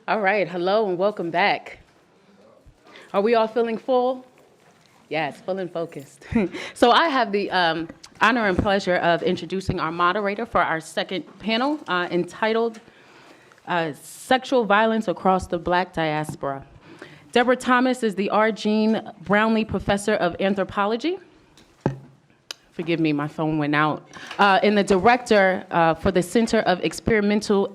All right, hello and welcome back. Are we all feeling full? Yes, full and focused. So I have the honor and pleasure of introducing our moderator for our second panel entitled Sexual Violence Across the Black Diaspora. Deborah Thomas is the R. Jean Brownlee Professor of Anthropology. Forgive me, my phone went out. And the director for the Center of Experimental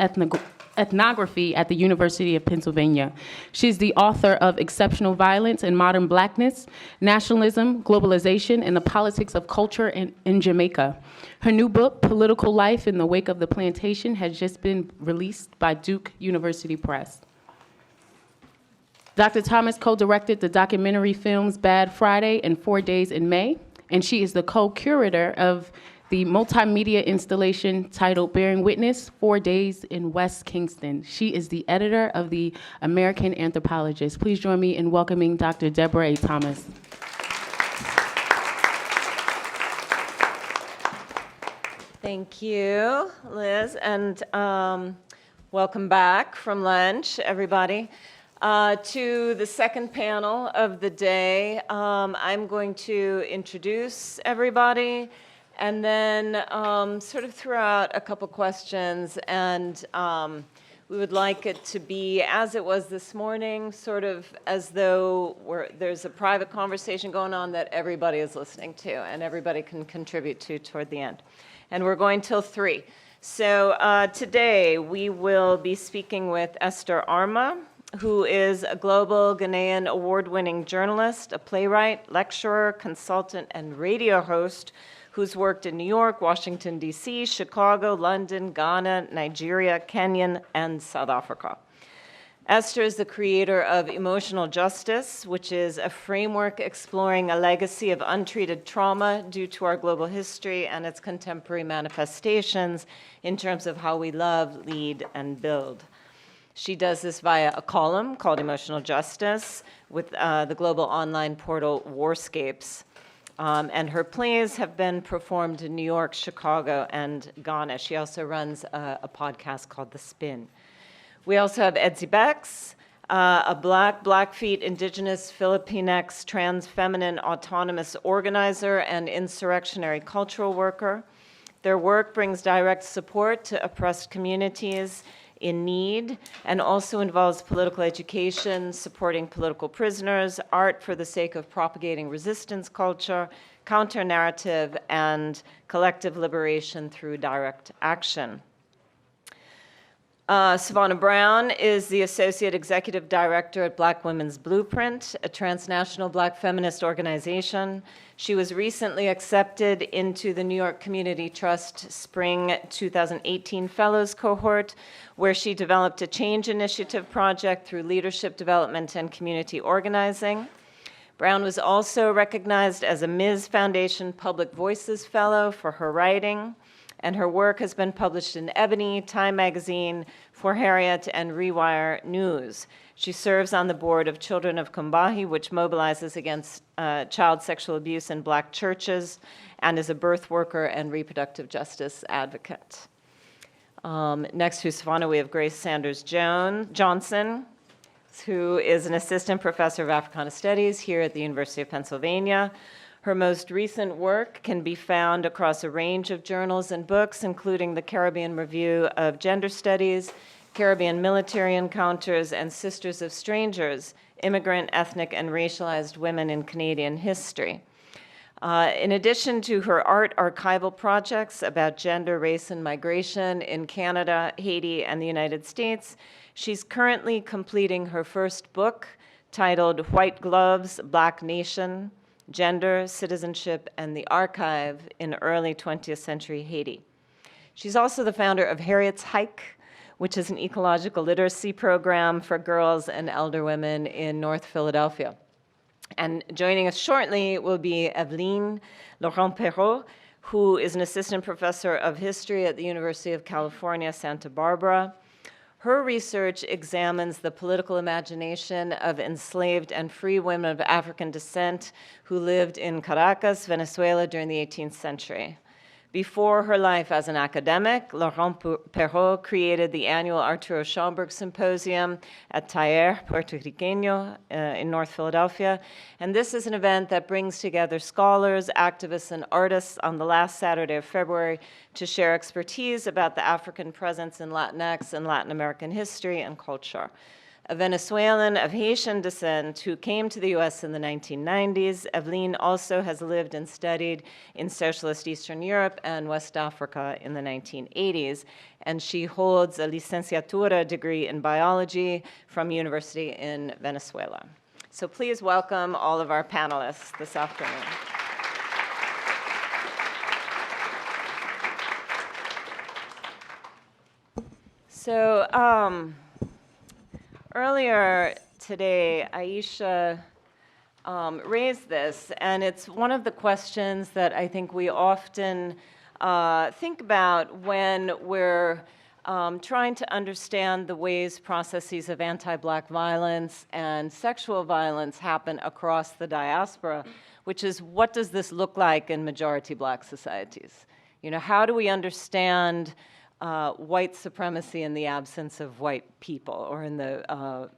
Ethnography at the University of Pennsylvania. She's the author of Exceptional Violence in Modern Blackness, Nationalism, Globalization, and the Politics of Culture in Jamaica. Her new book, Political Life in the Wake of the Plantation, has just been released by Duke University Press. Dr. Thomas co-directed the documentary films Bad Friday and 4 Days in May, and she is the co-curator of the multimedia installation titled Bearing Witness, 4 Days in West Kingston. She is the editor of the American Anthropologist. Please join me in welcoming Dr. Deborah A. Thomas. Thank you, Liz, and welcome back from lunch, everybody. To the second panel of the day, I'm going to introduce everybody and then sort of throw out a couple questions, and we would like it to be, as it was this morning, sort of as though there's a private conversation going on that everybody is listening to and everybody can contribute to toward the end. And we're going till 3. So today we will be speaking with Esther Arma, who is a global Ghanaian award-winning journalist, a playwright, lecturer, consultant, and radio host who's worked in New York, Washington, D.C., Chicago, London, Ghana, Nigeria, Kenya, and South Africa. Esther is the creator of Emotional Justice, which is a framework exploring a legacy of untreated trauma due to our global history and its contemporary manifestations in terms of how we love, lead, and build. She does this via a column called Emotional Justice with the global online portal Warscapes. And her plays have been performed in New York, Chicago, and Ghana. She also runs a podcast called The Spin. We also have Edzi Bex, a Blackfeet, Indigenous, Filipinx, trans, feminine, autonomous organizer and insurrectionary cultural worker. Their work brings direct support to oppressed communities in need, and also involves political education, supporting political prisoners, art for the sake of propagating resistance culture, counter-narrative, and collective liberation through direct action. Savannah Brown is the Associate Executive Director at Black Women's Blueprint, a transnational Black feminist organization. She was recently accepted into the New York Community Trust Spring 2018 Fellows Cohort, where she developed a change initiative project through leadership development and community organizing. Brown was also recognized as a Ms. Foundation Public Voices Fellow for her writing, and her work has been published in Ebony, Time Magazine, For Harriet, and Rewire News. She serves on the board of Children of Kumbahi, which mobilizes against child sexual abuse in Black churches, and is a birth worker and reproductive justice advocate. Next to Savannah, we have Grace Sanders Johnson, who is an assistant professor of Africana Studies here at the University of Pennsylvania. Her most recent work can be found across a range of journals and books, including the Caribbean Review of Gender Studies, Caribbean Military Encounters, and Sisters of Strangers, Immigrant, Ethnic, and Racialized Women in Canadian History. In addition to her art archival projects about gender, race, and migration in Canada, Haiti, and the United States, she's currently completing her first book titled White Gloves, Black Nation, Gender, Citizenship, and the Archive in Early 20th Century Haiti. She's also the founder of Harriet's Hike, which is an ecological literacy program for girls and elder women in North Philadelphia. And joining us shortly will be Evelyne Laurent-Perrault, who is an assistant professor of history at the University of California, Santa Barbara. Her research examines the political imagination of enslaved and free women of African descent who lived in Caracas, Venezuela during the 18th century. Before her life as an academic, Laurent-Perrault created the annual Arturo Schomburg Symposium at Taller, Puerto Riqueño, in North Philadelphia. And this is an event that brings together scholars, activists, and artists on the last Saturday of February to share expertise about the African presence in Latinx and Latin American history and culture. A Venezuelan of Haitian descent who came to the US in the 1990s, Evelyn also has lived and studied in socialist Eastern Europe and West Africa in the 1980s, and she holds a licenciatura degree in biology from University in Venezuela. So please welcome all of our panelists this afternoon. So, earlier today, Aishah raised this, and it's one of the questions that I think we often think about when we're trying to understand the ways processes of anti-Black violence and sexual violence happen across the diaspora, which is, what does this look like in majority Black societies? You know, how do we understand white supremacy in the absence of white people, or in the,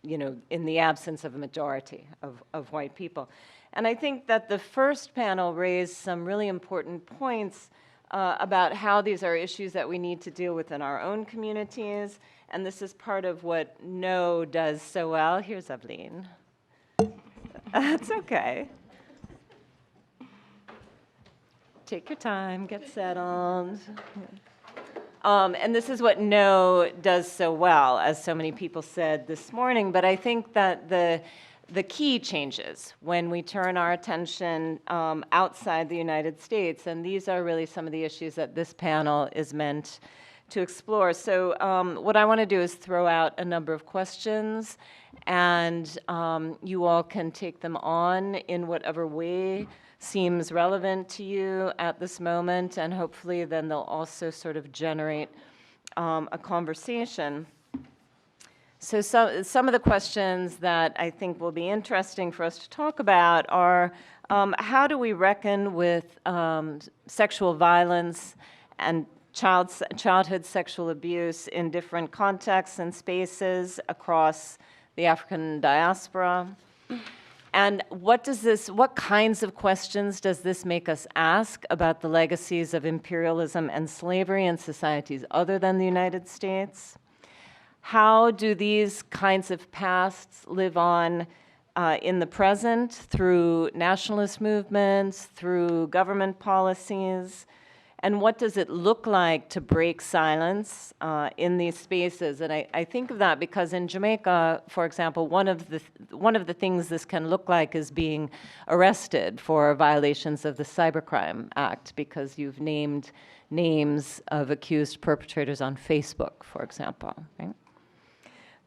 in the absence of a majority of white people? And I think that the first panel raised some really important points about how these are issues that we need to deal with in our own communities, and this is part of what No does so well. Here's Evelyn. That's okay. Take your time, get settled. And this is what No does so well, as so many people said this morning. But I think that the key changes when we turn our attention outside the United States, and these are really some of the issues that this panel is meant to explore. So what I want to do is throw out a number of questions, and you all can take them on in whatever way seems relevant to you at this moment, and hopefully then they'll also sort of generate a conversation. So some of the questions that I think will be interesting for us to talk about are, how do we reckon with sexual violence and childhood sexual abuse in different contexts and spaces across the African diaspora? And what kinds of questions does this make us ask about the legacies of imperialism and slavery in societies other than the United States? How do these kinds of pasts live on in the present through nationalist movements, through government policies? And what does it look like to break silence in these spaces? And I think of that because in Jamaica, for example, one of the things this can look like is being arrested for violations of the Cybercrime Act, because you've named names of accused perpetrators on Facebook, for example, right?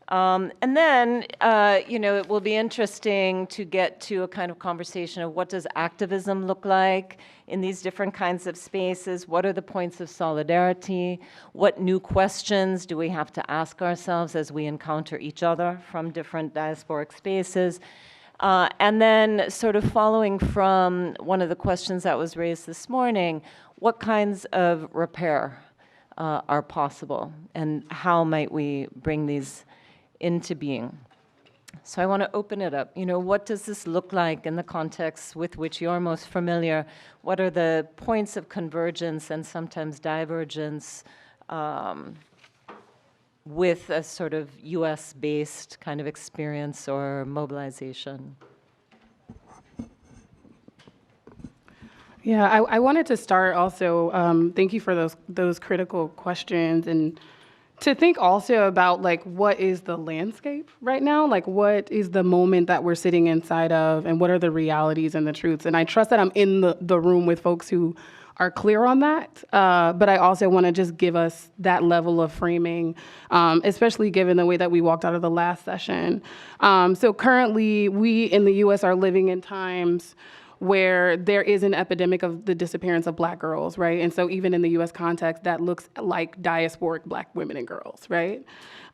And then, it will be interesting to get to a kind of conversation of what does activism look like in these different kinds of spaces? What are the points of solidarity? What new questions do we have to ask ourselves as we encounter each other from different diasporic spaces? And then sort of following from one of the questions that was raised this morning, what kinds of repair are possible, and how might we bring these into being? So I want to open it up. What does this look like in the context with which you're most familiar? What are the points of convergence and sometimes divergence with a sort of US-based kind of experience or mobilization? Yeah, I wanted to start also, thank you for those critical questions, and to think also about what is the landscape right now? What is the moment that we're sitting inside of, and what are the realities and the truths? And I trust that I'm in the room with folks who are clear on that, but I also want to just give us that level of framing, especially given the way that we walked out of the last session. So currently, we in the US are living in times where there is an epidemic of the disappearance of Black girls, right? And so even in the US context, that looks like diasporic Black women and girls, right?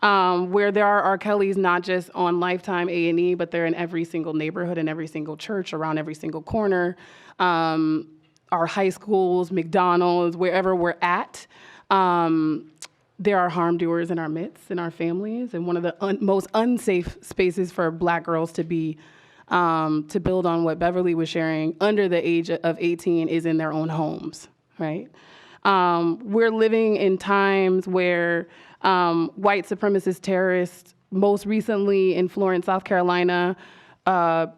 Where there are R. Kellys not just on Lifetime A&E, but they're in every single neighborhood, in every single church, around every single corner. our high schools, McDonald's, wherever we're at, there are harm doers in our midst, in our families, and one of the most unsafe spaces for Black girls to be, to build on what Beverly was sharing, under the age of 18 is in their own homes, right? We're living in times where white supremacist terrorists, most recently in Florence, South Carolina,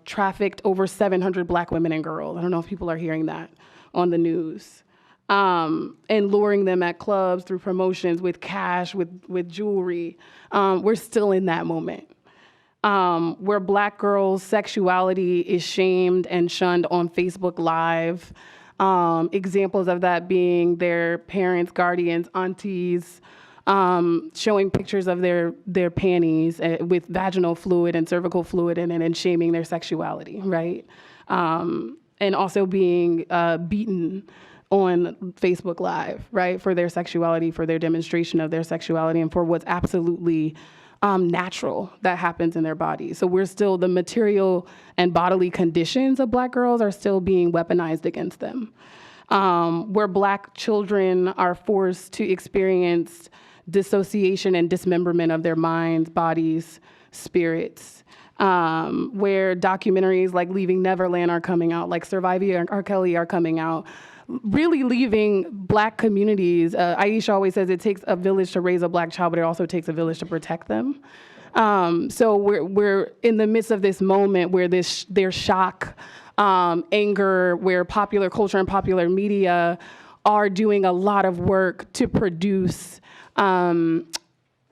trafficked over 700 Black women and girls. I don't know if people are hearing that on the news. And luring them at clubs through promotions with cash, with jewelry. We're still in that moment. Where Black girls' sexuality is shamed and shunned on Facebook Live. Examples of that being their parents, guardians, aunties, showing pictures of their panties with vaginal fluid and cervical fluid in it and shaming their sexuality, right? And also being beaten on Facebook Live, right, for their sexuality, for their demonstration of their sexuality, and for what's absolutely natural that happens in their bodies. So we're still, the material and bodily conditions of Black girls are still being weaponized against them. Where Black children are forced to experience dissociation and dismemberment of their minds, bodies, spirits. Where documentaries like Leaving Neverland are coming out, like Surviving R. Kelly are coming out, really leaving Black communities. Aishah always says it takes a village to raise a Black child, but it also takes a village to protect them. So we're in the midst of this moment where there's shock, anger, where popular culture and popular media are doing a lot of work to produce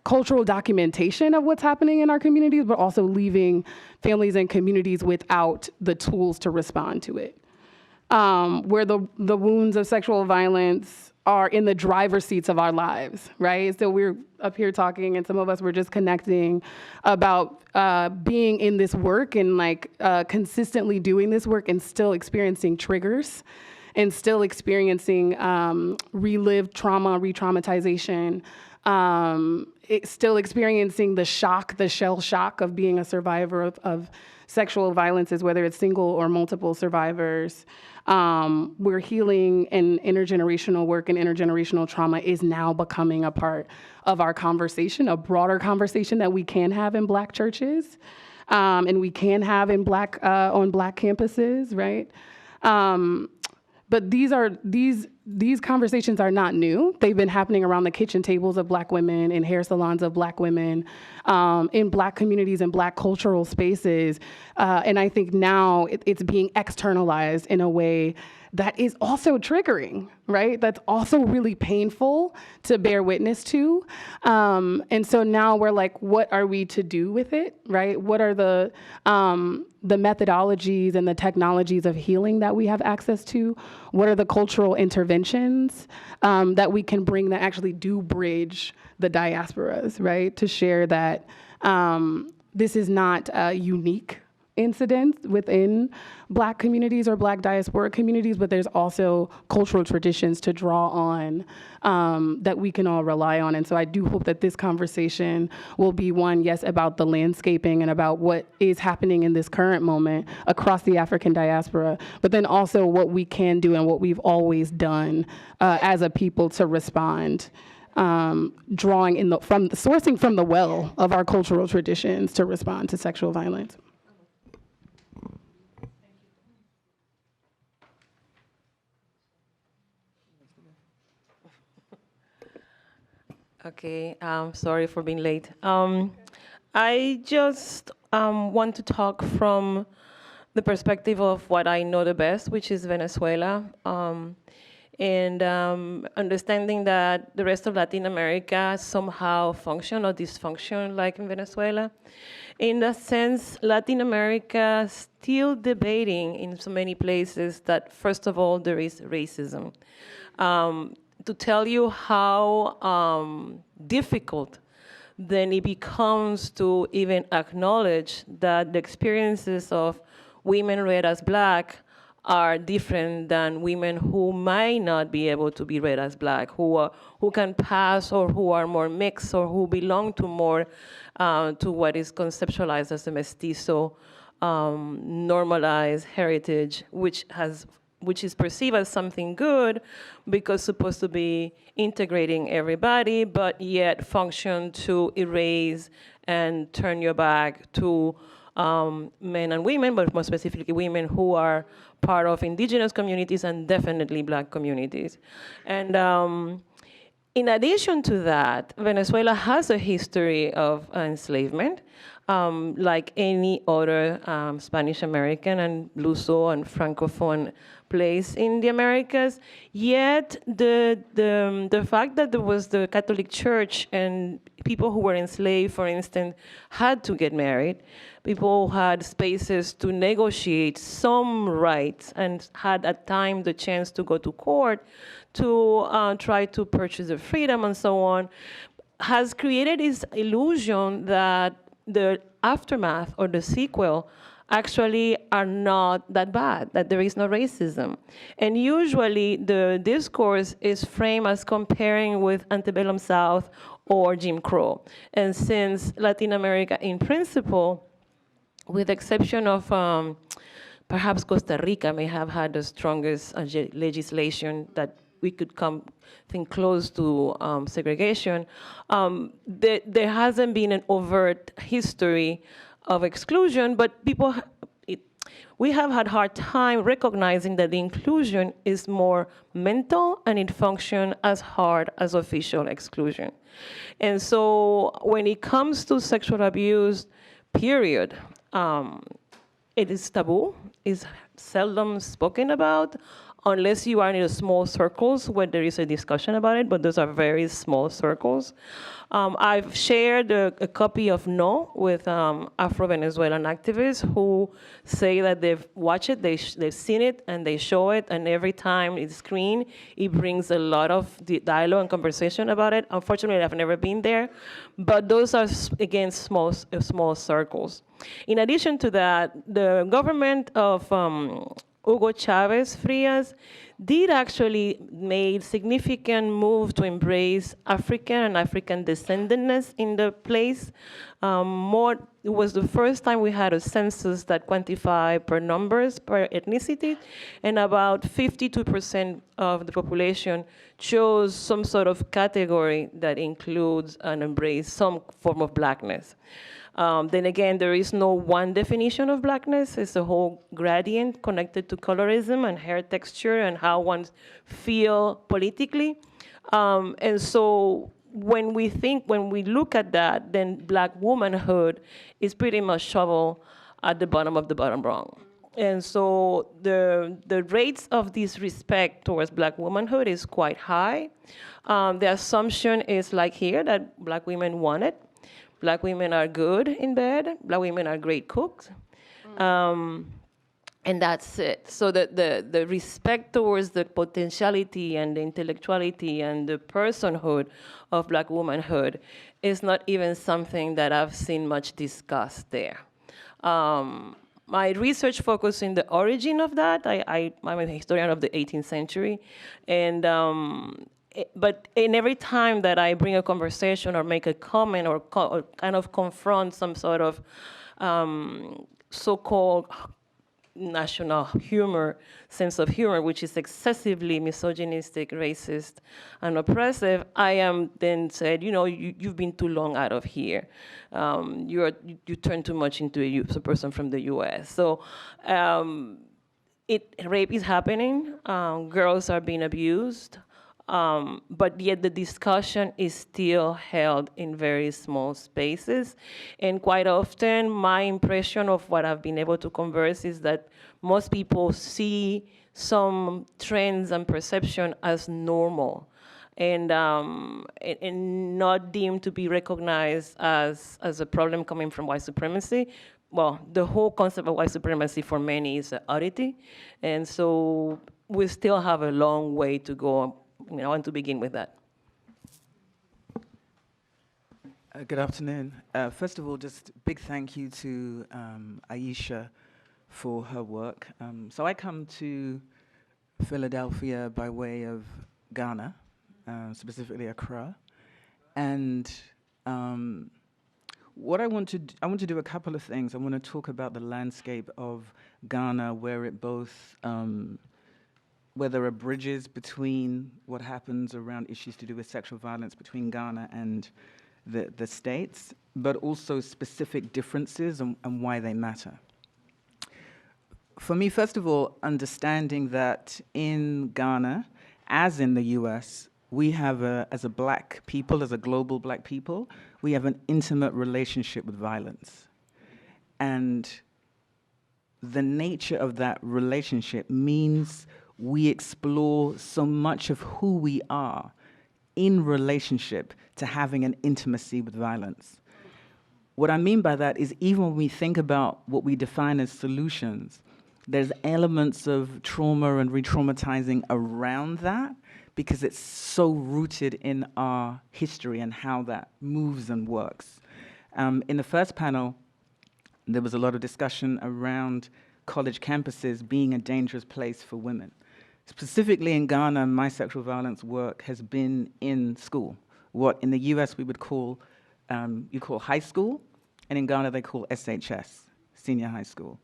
cultural documentation of what's happening in our communities, but also leaving families and communities without the tools to respond to it. Where the wounds of sexual violence are in the driver's seats of our lives, right? So we're up here talking, and some of us were just connecting about being in this work and consistently doing this work and still experiencing triggers and still experiencing relived trauma, re-traumatization, still experiencing the shock, the shell shock of being a survivor of sexual violences, whether it's single or multiple survivors. Where healing and intergenerational work and intergenerational trauma is now becoming a part of our conversation, a broader conversation that we can have in Black churches, and we can have in on Black campuses, right? But these conversations are not new. They've been happening around the kitchen tables of Black women, in hair salons of Black women, in Black communities and Black cultural spaces. And I think now it's being externalized in a way that is also triggering, right? That's also really painful to bear witness to. And so now we're like, what are we to do with it, right? What are the methodologies and the technologies of healing that we have access to? What are the cultural interventions that we can bring that actually do bridge the diasporas, right? To share that this is not a unique incident within Black communities or Black diaspora communities, but there's also cultural traditions to draw on that we can all rely on. And so I do hope that this conversation will be one, yes, about the landscaping and about what is happening in this current moment across the African diaspora, but then also what we can do and what we've always done as a people to respond, sourcing from the well of our cultural traditions to respond to sexual violence. Okay, sorry for being late. I just want to talk from the perspective of what I know the best, which is Venezuela, and understanding that the rest of Latin America somehow function or dysfunction like in Venezuela. In that sense, Latin America still debating in so many places that, first of all, there is racism. To tell you how difficult then it becomes to even acknowledge that the experiences of women read as Black are different than women who might not be able to be read as Black, who can pass or who are more mixed or who belong to more to what is conceptualized as a mestizo, normalized heritage, which has which is perceived as something good because supposed to be integrating everybody, but yet function to erase and turn your back to men and women, but more specifically women who are part of indigenous communities and definitely Black communities. And in addition to that, Venezuela has a history of enslavement, like any other Spanish American and Luso and Francophone place in the Americas. Yet the fact that there was the Catholic Church and people who were enslaved, for instance, had to get married. People had spaces to negotiate some rights and had at times the chance to go to court to try to purchase their freedom and so on, has created this illusion that the aftermath or the sequel actually are not that bad, that there is no racism. And usually the discourse is framed as comparing with antebellum South or Jim Crow. And since Latin America, in principle, with the exception of perhaps Costa Rica may have had the strongest legislation that we could think close to segregation, there hasn't been an overt history of exclusion, but we have had hard time recognizing that the inclusion is more mental and it functions as hard as official exclusion. And so when it comes to sexual abuse, period, it is taboo, is seldom spoken about, unless you are in small circles where there is a discussion about it, but those are very small circles. I've shared a copy of No with Afro-Venezuelan activists who say that they've watched it, they've seen it, and they show it, and every time it's screened, it brings a lot of dialogue and conversation about it. Unfortunately, I've never been there, but those are, again, small circles. In addition to that, the government of Hugo Chavez Frias did actually make significant move to embrace African and African descendantness in the place. It was the first time we had a census that quantified per numbers, per ethnicity, and about 52% of the population chose some sort of category that includes and embraces some form of Blackness. Then again, there is no one definition of Blackness. It's a whole gradient connected to colorism and hair texture and how one feel politically. And so when we look at that, then Black womanhood is pretty much shoveled at the bottom of the bottom rung. And so the rates of disrespect towards Black womanhood is quite high. The assumption is like here that Black women want it. Black women are good in bed. Black women are great cooks. And that's it. So the respect towards the potentiality and the intellectuality and the personhood of Black womanhood is not even something that I've seen much discussed there. My research focused in the origin of that. I'm a historian of the 18th century. And but in every time that I bring a conversation or make a comment or kind of confront some sort of so-called national sense of humor, which is excessively misogynistic, racist, and oppressive, I am then said, you've been too long out of here. You turn too much into a person from the U.S. So rape is happening. Girls are being abused. But yet the discussion is still held in very small spaces. And quite often, my impression of what I've been able to converse is that most people see some trends and perception as normal and not deemed to be recognized as a problem coming from white supremacy. Well, the whole concept of white supremacy for many is an oddity. And so we still have a long way to go. I want to begin with that. Good afternoon. First of all, just big thank you to Aishah for her work. So I come to Philadelphia by way of Ghana, specifically Accra, and what I want to do a couple of things. I want to talk about the landscape of Ghana, where it both where there are bridges between what happens around issues to do with sexual violence between Ghana and the States, but also specific differences and why they matter. For me, first of all, understanding that in Ghana, as in the US, we have, as a black people, as a global black people, we have an intimate relationship with violence. And the nature of that relationship means we explore so much of who we are in relationship to having an intimacy with violence. What I mean by that is even when we think about what we define as solutions, there's elements of trauma and re-traumatizing around that because it's so rooted in our history and how that moves and works. In the first panel, there was a lot of discussion around college campuses being a dangerous place for women. Specifically in Ghana, my sexual violence work has been in school, what in the US we would call, you call high school, and in Ghana they call SHS, senior high school.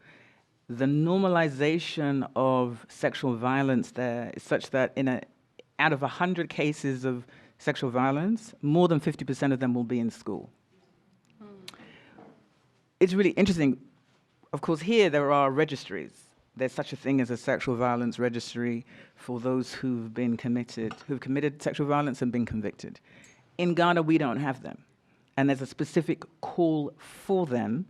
The normalization of sexual violence there is such that out of 100 cases of sexual violence, more than 50% of them will be in school. It's really interesting. Of course, here there are registries. There's such a thing as a sexual violence registry for those who've committed sexual violence and been convicted. In Ghana, we don't have them. And there's a specific call for them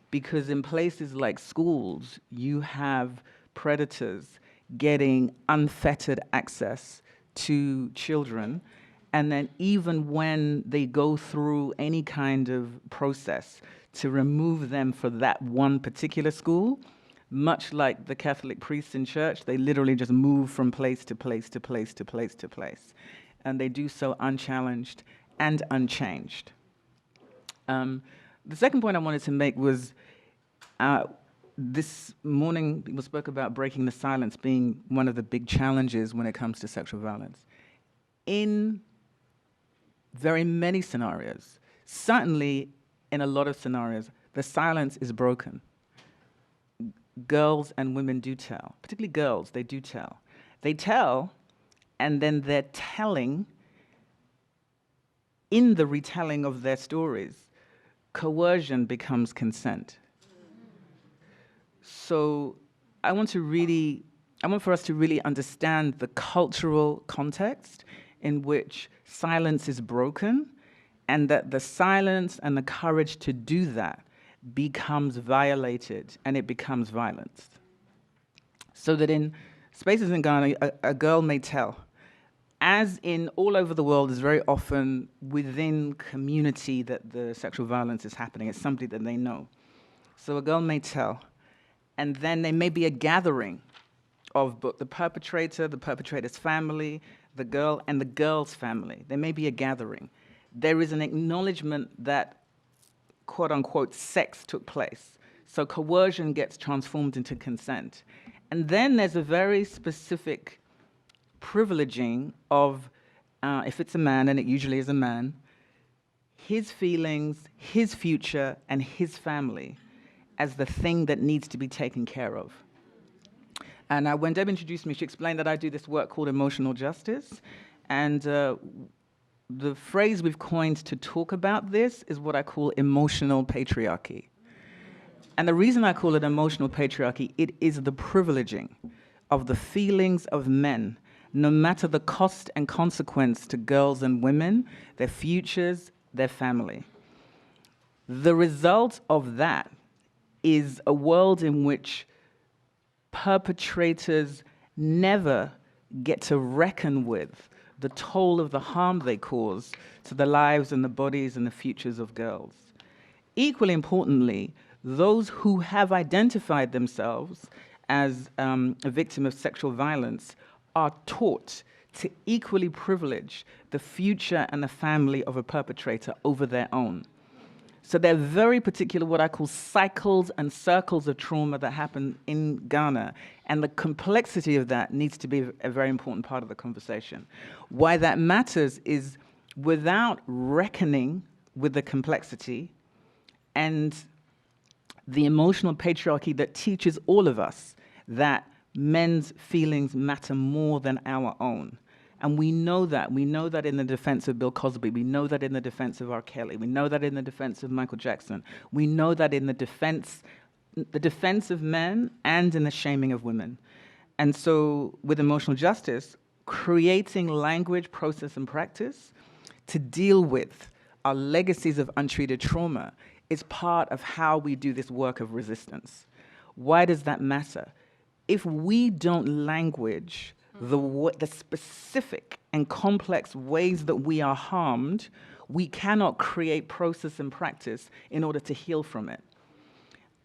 because in places like schools, you have predators getting unfettered access to children. And then even when they go through any kind of process to remove them for that one particular school, much like the Catholic priests in church, they literally just move from place to place to place to place to place. And they do so unchallenged and unchanged. The second point I wanted to make was this morning people spoke about breaking the silence being one of the big challenges when it comes to sexual violence. In very many scenarios, certainly in a lot of scenarios, the silence is broken. Girls and women do tell, particularly girls, they do tell. They tell, and then they're telling, in the retelling of their stories, coercion becomes consent. So I want for us to really understand the cultural context in which silence is broken, and that the silence and the courage to do that becomes violated and it becomes violence. So that in spaces in Ghana, a girl may tell, as in all over the world, is very often within community that the sexual violence is happening. It's somebody that they know. So a girl may tell, and then there may be a gathering of the perpetrator, the perpetrator's family, the girl, and the girl's family. There may be a gathering. There is an acknowledgement that, quote unquote, sex took place. So coercion gets transformed into consent. And then there's a very specific privileging of, if it's a man, and it usually is a man, his feelings, his future, and his family as the thing that needs to be taken care of. And when Deb introduced me, she explained that I do this work called emotional justice. And the phrase we've coined to talk about this is what I call emotional patriarchy. And the reason I call it emotional patriarchy, it is the privileging of the feelings of men, no matter the cost and consequence to girls and women, their futures, their family. The result of that is a world in which perpetrators never get to reckon with the toll of the harm they cause to the lives and the bodies and the futures of girls. Equally importantly, those who have identified themselves as a victim of sexual violence are taught to equally privilege the future and the family of a perpetrator over their own. So they're very particular, what I call cycles and circles of trauma that happen in Ghana. And the complexity of that needs to be a very important part of the conversation. Why that matters is without reckoning with the complexity and the emotional patriarchy that teaches all of us that men's feelings matter more than our own. And we know that. We know that in the defense of Bill Cosby. We know that in the defense of R. Kelly. We know that in the defense of Michael Jackson. We know that in the defense of men and in the shaming of women. And so with emotional justice, creating language, process, and practice to deal with our legacies of untreated trauma is part of how we do this work of resistance. Why does that matter? If we don't language the specific and complex ways that we are harmed, we cannot create process and practice in order to heal from it.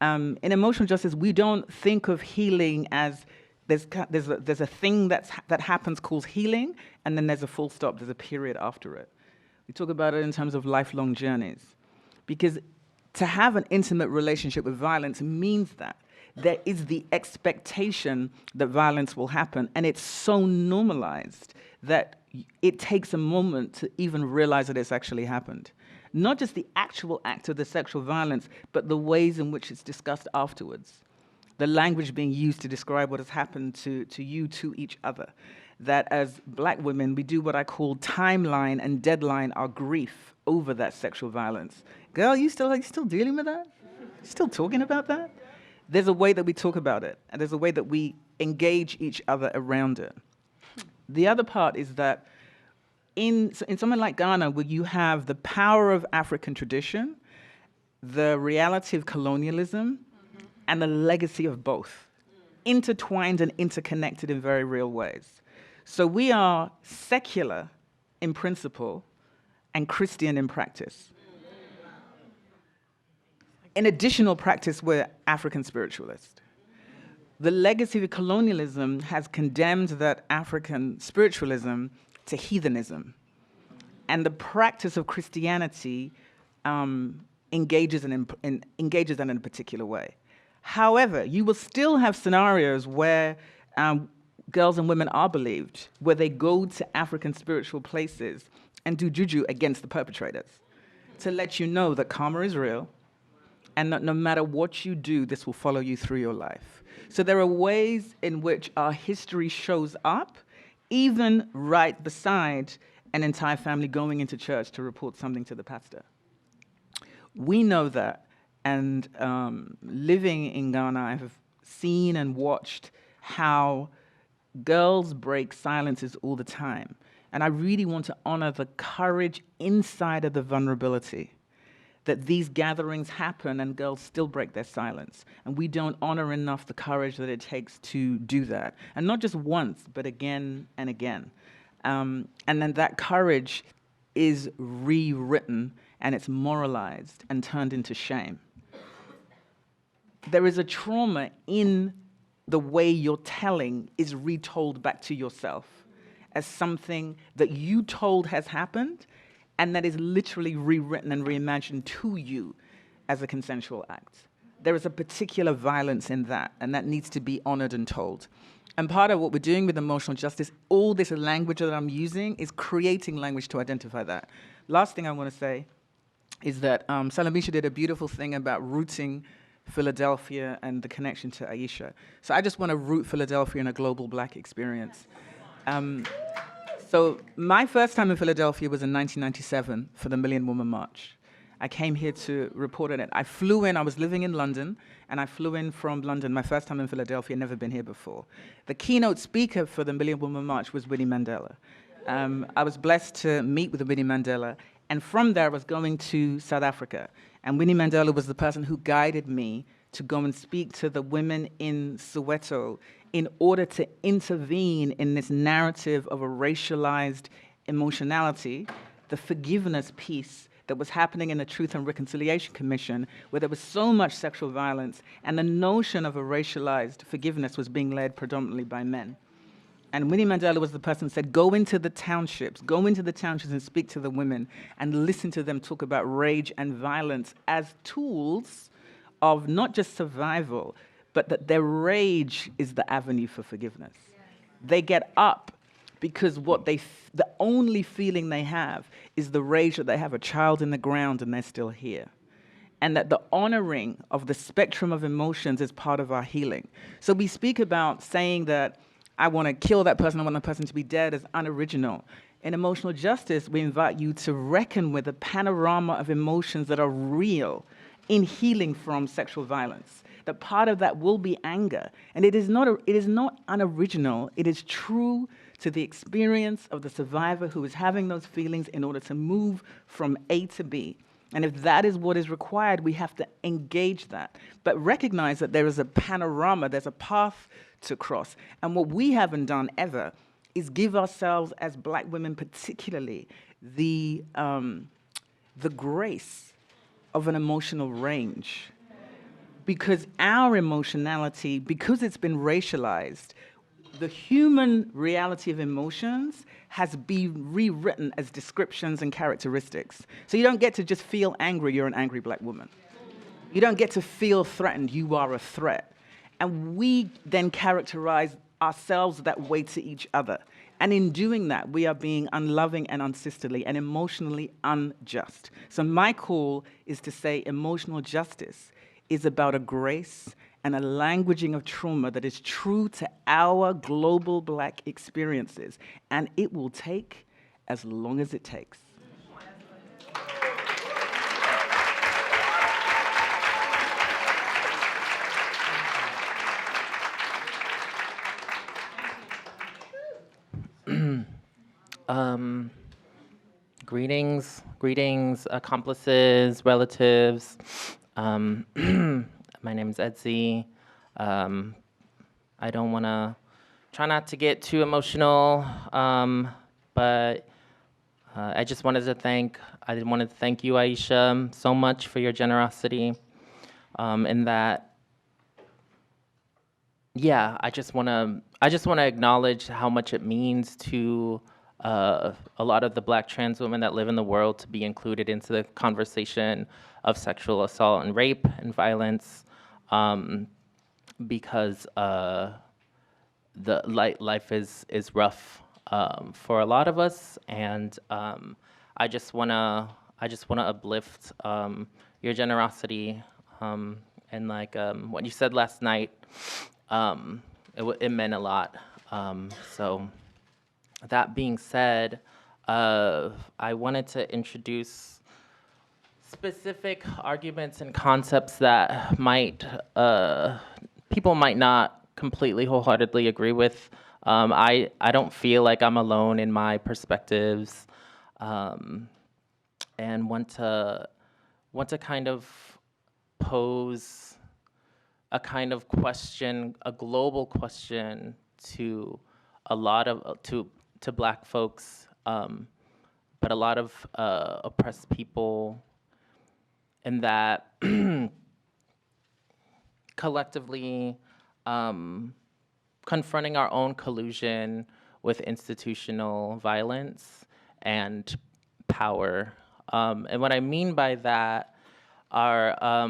In emotional justice, we don't think of healing as there's a thing that happens called healing, and then there's a full stop, there's a period after it. We talk about it in terms of lifelong journeys. Because to have an intimate relationship with violence means that there is the expectation that violence will happen, and it's so normalized that it takes a moment to even realize that it's actually happened. Not just the actual act of the sexual violence, but the ways in which it's discussed afterwards. The language being used to describe what has happened to you, to each other. That as Black women, we do what I call timeline and deadline our grief over that sexual violence. Girl, are you still dealing with that? Still talking about that? There's a way that we talk about it, and there's a way that we engage each other around it. The other part is that in somewhere like Ghana, where you have the power of African tradition, the reality of colonialism, and the legacy of both, intertwined and interconnected in very real ways. So we are secular in principle and Christian in practice. In additional practice, we're African spiritualist. The legacy of colonialism has condemned that African spiritualism to heathenism. And the practice of Christianity engages that in a particular way. However, you will still have scenarios where girls and women are believed, where they go to African spiritual places and do juju against the perpetrators to let you know that karma is real, and that no matter what you do, this will follow you through your life. So there are ways in which our history shows up, even right beside an entire family going into church to report something to the pastor. We know that, and living in Ghana, I have seen and watched how girls break silences all the time. And I really want to honor the courage inside of the vulnerability, that these gatherings happen and girls still break their silence. And we don't honor enough the courage that it takes to do that. And not just once, but again and again. And then that courage is rewritten and it's moralized and turned into shame. There is a trauma in the way your telling is retold back to yourself as something that you told has happened, and that is literally rewritten and reimagined to you as a consensual act. There is a particular violence in that, and that needs to be honored and told. And part of what we're doing with emotional justice, all this language that I'm using, is creating language to identify that. Last thing I want to say is that Salamisha did a beautiful thing about rooting Philadelphia and the connection to Aishah. So I just want to root Philadelphia in a global Black experience. So my first time in Philadelphia was in 1997 for the Million Woman March. I came here to report on it. I flew in, I was living in London, and I flew in from London, my first time in Philadelphia, never been here before. The keynote speaker for the Million Woman March was Winnie Mandela. I was blessed to meet with Winnie Mandela, and from there I was going to South Africa. And Winnie Mandela was the person who guided me to go and speak to the women in Soweto in order to intervene in this narrative of a racialized emotionality, the forgiveness piece that was happening in the Truth and Reconciliation Commission, where there was so much sexual violence, and the notion of a racialized forgiveness was being led predominantly by men. And Winnie Mandela was the person who said, go into the townships and speak to the women and listen to them talk about rage and violence as tools of not just survival, but that their rage is the avenue for forgiveness. They get up because the only feeling they have is the rage that they have a child in the ground and they're still here. and that the honoring of the spectrum of emotions is part of our healing. So we speak about saying that I want to kill that person, I want that person to be dead as unoriginal. In emotional justice, we invite you to reckon with a panorama of emotions that are real in healing from sexual violence. That part of that will be anger. And it is not unoriginal, it is true to the experience of the survivor who is having those feelings in order to move from A to B. And if that is what is required, we have to engage that. But recognize that there is a panorama, there's a path to cross. And what we haven't done ever is give ourselves, as Black women particularly, the grace of an emotional range. Because our emotionality, because it's been racialized, the human reality of emotions has been rewritten as descriptions and characteristics. So you don't get to just feel angry, you're an angry Black woman. You don't get to feel threatened, you are a threat. And we then characterize ourselves that way to each other. And in doing that, we are being unloving and unsisterly and emotionally unjust. So my call is to say emotional justice is about a grace and a languaging of trauma that is true to our global Black experiences. And it will take as long as it takes. Greetings, accomplices, relatives. My name is Etsy. I don't want to try not to get too emotional, but I just wanted to thank you, Aishah, so much for your generosity. In that, yeah, I just want to acknowledge how much it means to a lot of the Black trans women that live in the world to be included into the conversation of sexual assault and rape and violence, because the life is rough for a lot of us, and I just wanna uplift your generosity, and like what you said last night, it meant a lot. So that being said, I wanted to introduce specific arguments and concepts that people might not completely wholeheartedly agree with. I don't feel like I'm alone in my perspectives, and want to kind of pose a kind of question, a global question to a lot of to Black folks, but a lot of oppressed people, and that collectively confronting our own collusion with institutional violence and power. And what I mean by that are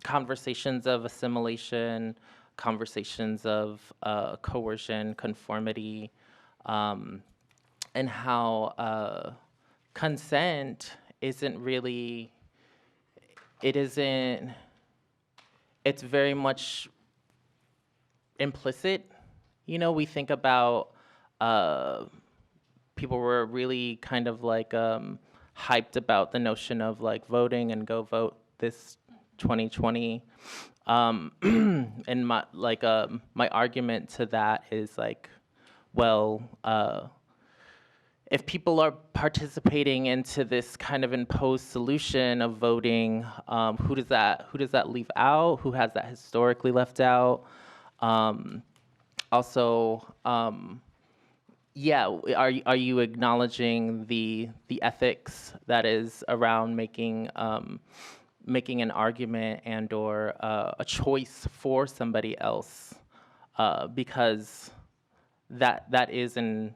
conversations of assimilation, conversations of coercion, conformity, and how consent isn't really, it's very much implicit. You know, we think about, people were really kind of like hyped about the notion of like voting and go vote this 2020. And my argument to that is like, well, if people are participating into this kind of imposed solution of voting, who does that leave out? Who has that historically left out? Also, yeah, are you acknowledging the ethics that is around making an argument and or a choice for somebody else, because that is in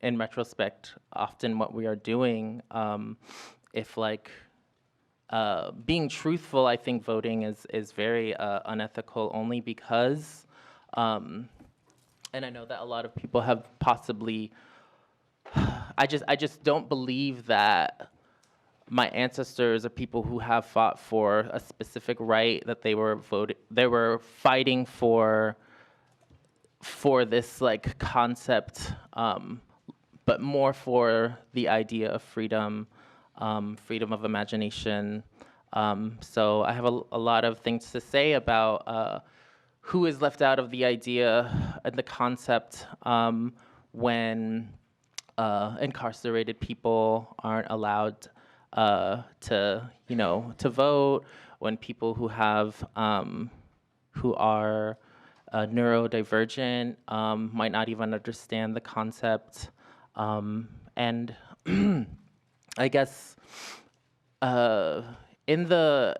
retrospect often what we are doing. If like being truthful, I think voting is very unethical only because, and I know that a lot of people have possibly, I just don't believe that my ancestors are people who have fought for a specific right that they were fighting for this like concept, but more for the idea of freedom, freedom of imagination. So I have a lot of things to say about who is left out of the idea and the concept when incarcerated people aren't allowed to vote, when people who are neurodivergent might not even understand the concept, and I guess in the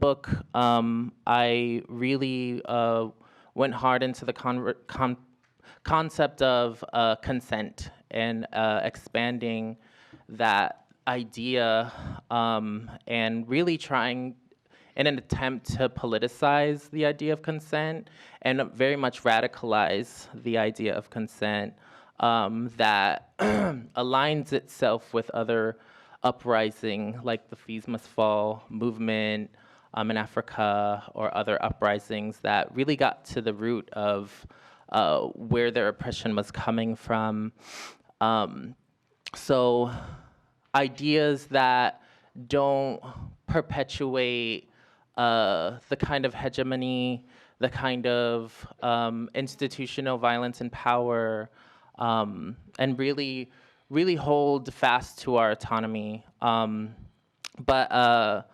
book, I really went hard into the concept of consent and expanding that idea, and really trying in an attempt to politicize the idea of consent and very much radicalize the idea of consent that aligns itself with other uprising like the Fees Must Fall movement in Africa, or other uprisings that really got to the root of where their oppression was coming from. So ideas that don't perpetuate the kind of hegemony, the kind of institutional violence and power, and really hold fast to our autonomy. But I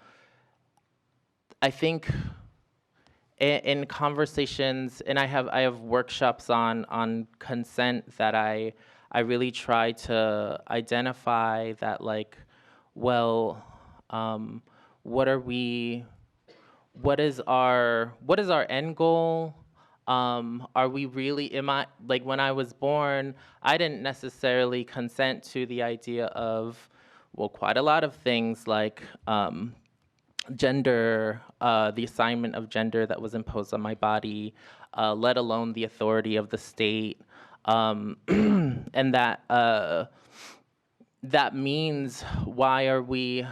think in conversations, and I have workshops on consent that I really try to identify that, like, well, what is our end goal? Are we really, like when I was born, I didn't necessarily consent to the idea of, well, quite a lot of things like gender, the assignment of gender that was imposed on my body, let alone the authority of the state. And that means why are we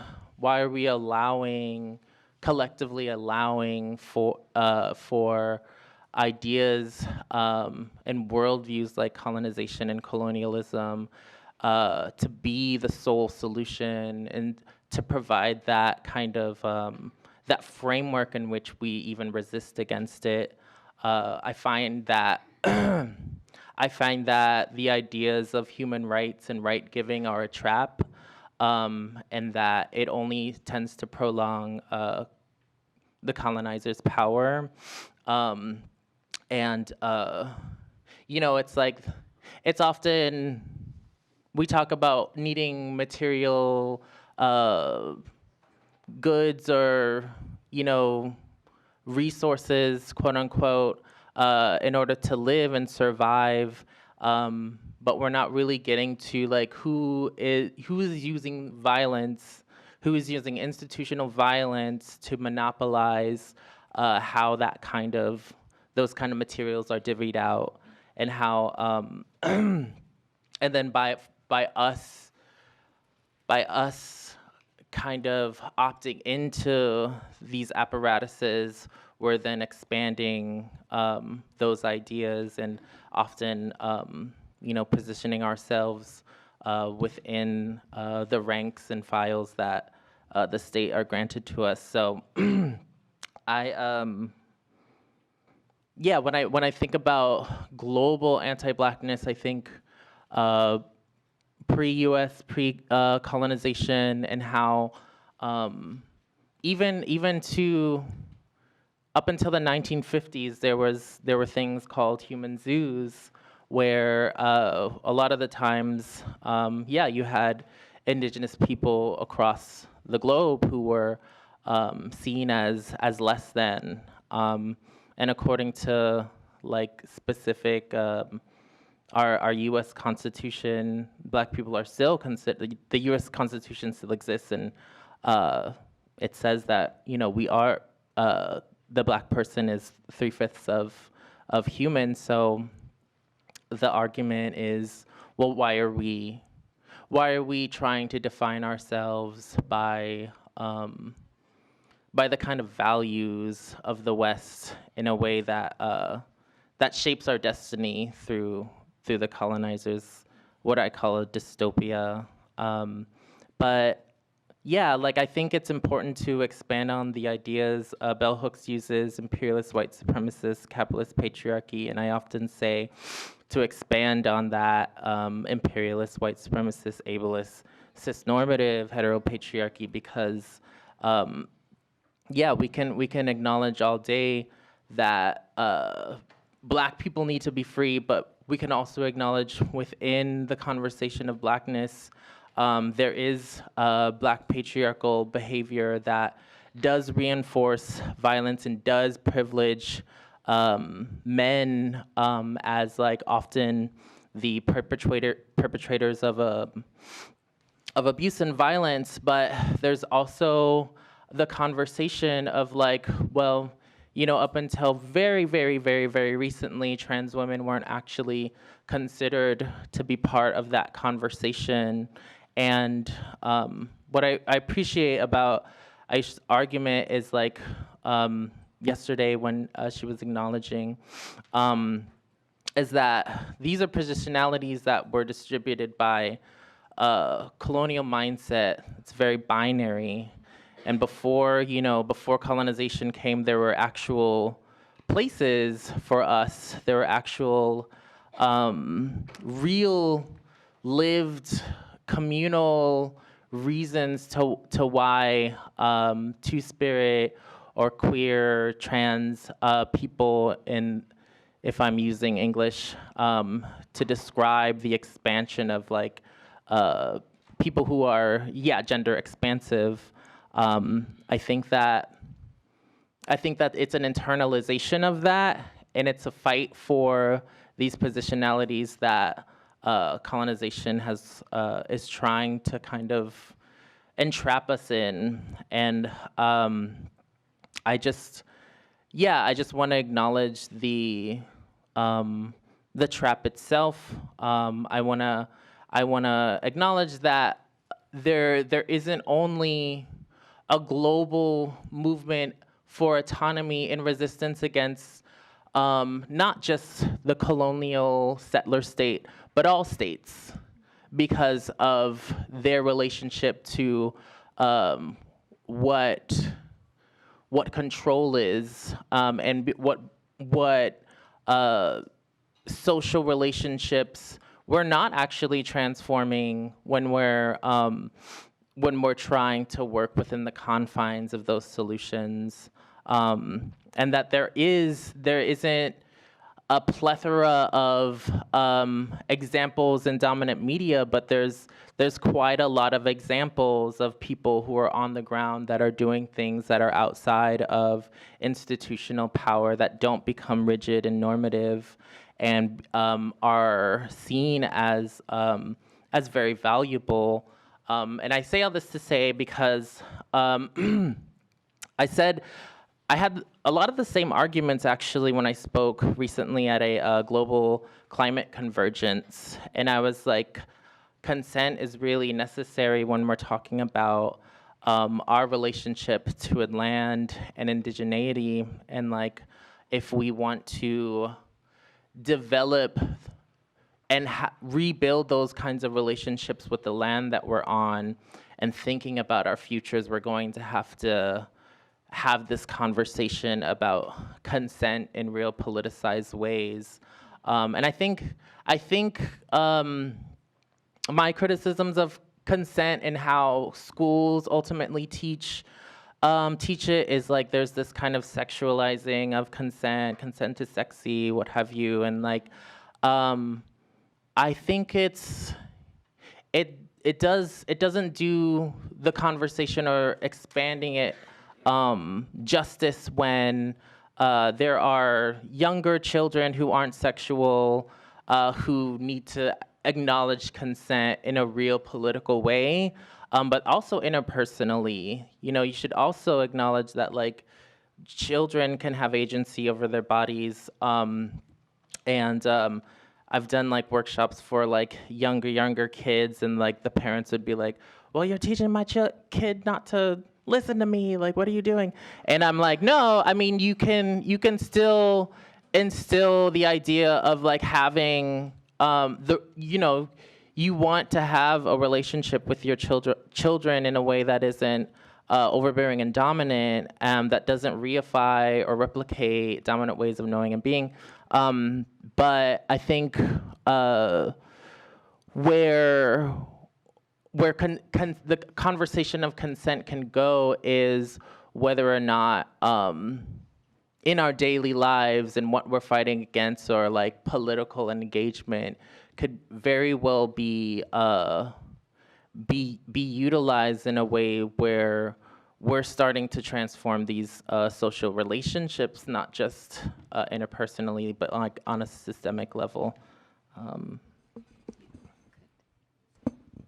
collectively allowing for ideas and worldviews like colonization and colonialism to be the sole solution, and to provide that kind of that framework in which we even resist against it. I find that the ideas of human rights and right giving are a trap, and that it only tends to prolong the colonizer's power. It's often, we talk about needing material goods or, resources, quote unquote, in order to live and survive. But we're not really getting to like who is using violence, who is using institutional violence to monopolize how those kind of materials are divvied out, and how and then by us kind of opting into these apparatuses, we're then expanding those ideas, and often positioning ourselves within the ranks and files that the state are granted to us. So when I think about global anti-Blackness, I think pre-US, pre-colonization, and how even to up until the 1950s, there were things called human zoos, where a lot of the times, you had indigenous people across the globe who were seen as less than. And according to like specific, our U.S. Constitution, Black people are still considered, the U.S. Constitution still exists, and it says that, we are, the Black person is 3/5 of human. So the argument is, well, why are we why are we trying to define ourselves by the kind of values of the West in a way that that shapes our destiny through the colonizers, what I call a dystopia. But yeah, like I think it's important to expand on the ideas Bell Hooks uses: imperialist white supremacist, capitalist patriarchy, and I often say to expand on that imperialist white supremacist, ableist, cisnormative heteropatriarchy, because yeah, we can acknowledge all day that Black people need to be free, but we can also acknowledge within the conversation of Blackness, there is Black patriarchal behavior that does reinforce violence and does privilege men as like often the perpetrators of abuse and violence. But there's also the conversation of like, well, you know, up until very, very, very, very recently, trans women weren't actually considered to be part of that conversation. And what I appreciate about Aishah's argument is like yesterday when she was acknowledging is that these are positionalities that were distributed by colonial mindset. It's very binary. And before colonization came, there were actual places for us. There were actual real lived communal reasons to why two-spirit or queer, trans people, in, if I'm using English, to describe the expansion of like people who are, gender expansive. I think that it's an internalization of that, and it's a fight for these positionalities that colonization is trying to kind of entrap us in. And I just want to acknowledge the trap itself. I wanna acknowledge that there isn't only a global movement for autonomy and resistance against not just the colonial settler state, but all states, because of their relationship to what control is, and what social relationships we're not actually transforming when we're trying to work within the confines of those solutions, and that there isn't a plethora of examples in dominant media, but there's quite a lot of examples of people who are on the ground that are doing things that are outside of institutional power, that don't become rigid and normative, and are seen as very valuable. And I say all this to say because I had a lot of the same arguments actually when I spoke recently at a global climate convergence. And I was like, consent is really necessary when we're talking about our relationship to land and indigeneity. And like, if we want to develop and rebuild those kinds of relationships with the land that we're on and thinking about our futures, we're going to have this conversation about consent in real politicized ways. And I think my criticisms of consent and how schools ultimately teach it is like there's this kind of sexualizing of consent is sexy, what have you, and like I think it doesn't do the conversation or expanding it justice when there are younger children who aren't sexual who need to acknowledge consent in a real political way, but also interpersonally. You know, you should also acknowledge that like children can have agency over their bodies, and I've done like workshops for like younger kids, and like the parents would be like, well, you're teaching my kid not to listen to me, like what are you doing? And I'm like, no, I mean, you can still instill the idea of like having you want to have a relationship with your children in a way that isn't overbearing and dominant, that doesn't reify or replicate dominant ways of knowing and being. But I think where the conversation of consent can go is whether or not in our daily lives and what we're fighting against, or like political engagement, could very well be utilized in a way where we're starting to transform these social relationships, not just interpersonally, but like on a systemic level.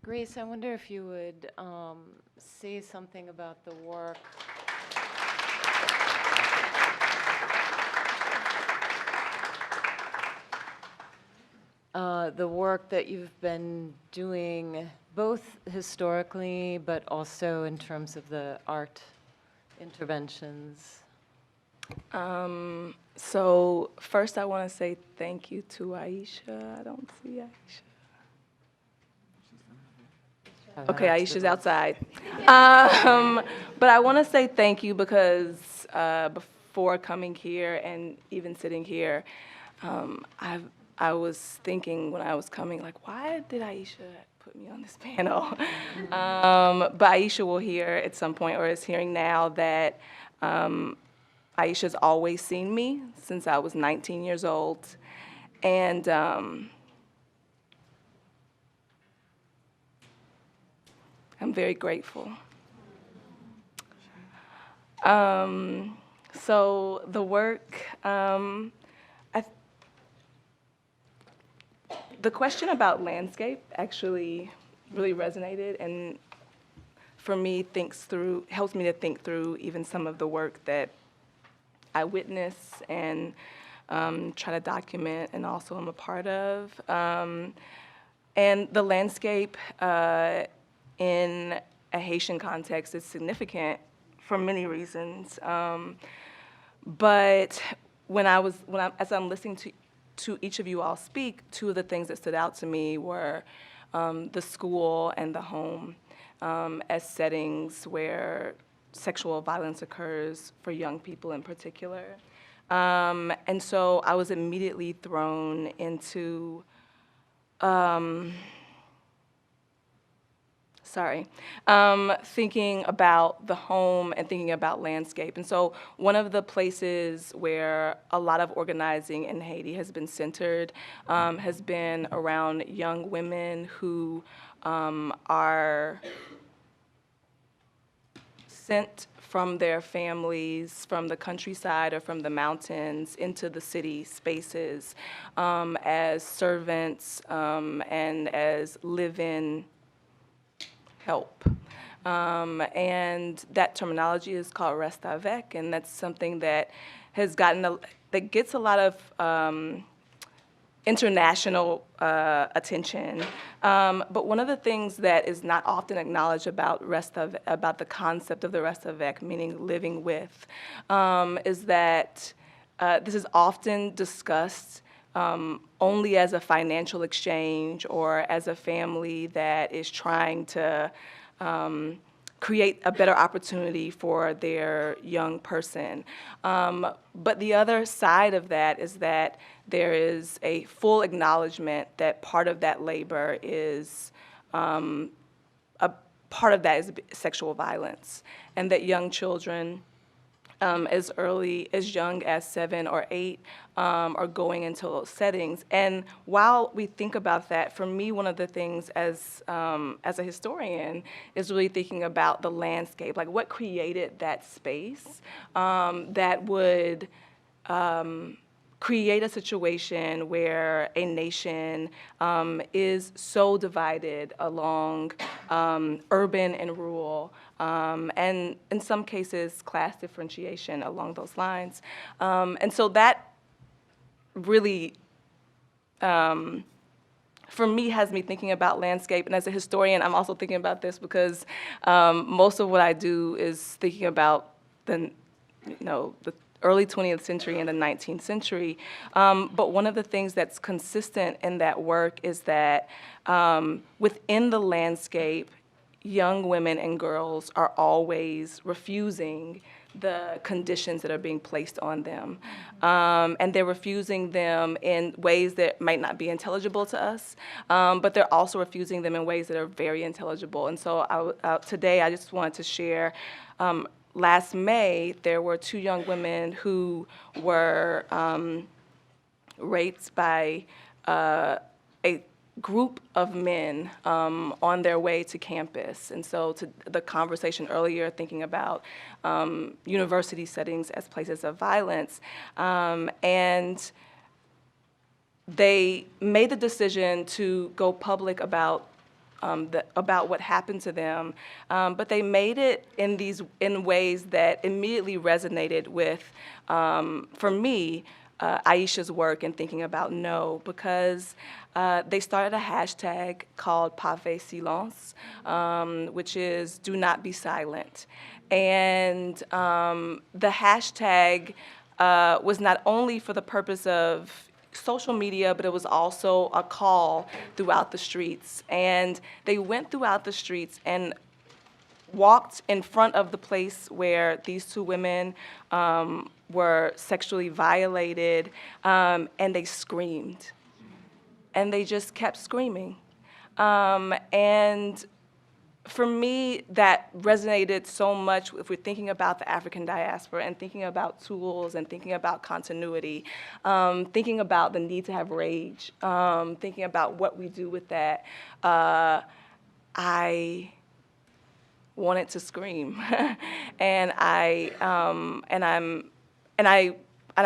Grace, I wonder if you would say something about the work. The work that you've been doing, both historically, but also in terms of the art interventions. So first I want to say thank you to Aishah. I don't see Aishah. Okay, Aisha's outside. But I want to say thank you because before coming here and even sitting here, I was thinking when I was coming, like, why did Aishah put me on this panel? But Aishah will hear at some point, or is hearing now, that Aishah's always seen me since I was 19 years old. And I'm very grateful. So the work, the question about landscape actually really resonated, and for me helps me to think through even some of the work that I witness and try to document and also am a part of. And the landscape in a Haitian context is significant for many reasons. But as I'm listening to each of you all speak, two of the things that stood out to me were the school and the home as settings where sexual violence occurs for young people in particular. And so I was immediately thrown into thinking about the home and thinking about landscape. And so one of the places where a lot of organizing in Haiti has been centered has been around young women who are sent from their families, from the countryside or from the mountains into the city spaces as servants and as live-in help. And that terminology is called reste avec, and that's something that has that gets a lot of international attention. But one of the things that is not often acknowledged about the concept of the reste avec, meaning living with, is that this is often discussed only as a financial exchange or as a family that is trying to create a better opportunity for their young person. But the other side of that is that there is a full acknowledgement that part of that labor is, part of that is sexual violence, and that young children as young as 7 or 8 are going into those settings. And while we think about that, for me, one of the things as a historian is really thinking about the landscape, like what created that space that would create a situation where a nation is so divided along urban and rural, and in some cases, class differentiation along those lines. And so that really for me, has me thinking about landscape. And as a historian, I'm also thinking about this because most of what I do is thinking about the early 20th century and the 19th century. But one of the things that's consistent in that work is that within the landscape, young women and girls are always refusing the conditions that are being placed on them. And they're refusing them in ways that might not be intelligible to us, but they're also refusing them in ways that are very intelligible. And so today I just wanted to share, last May, there were 2 young women who were raped by a group of men on their way to campus. And so to the conversation earlier, thinking about university settings as places of violence, and they made the decision to go public about what happened to them, but they made it in ways that immediately resonated with, for me, Aishah's work in thinking about no, because they started a hashtag called Pavé Silence, which is do not be silent. And the hashtag was not only for the purpose of social media, but it was also a call throughout the streets. And they went throughout the streets and walked in front of the place where these 2 women were sexually violated, and they screamed. And they just kept screaming. And for me, that resonated so much if we're thinking about the African diaspora and thinking about tools and thinking about continuity, thinking about the need to have rage, thinking about what we do with that. I wanted to scream, and I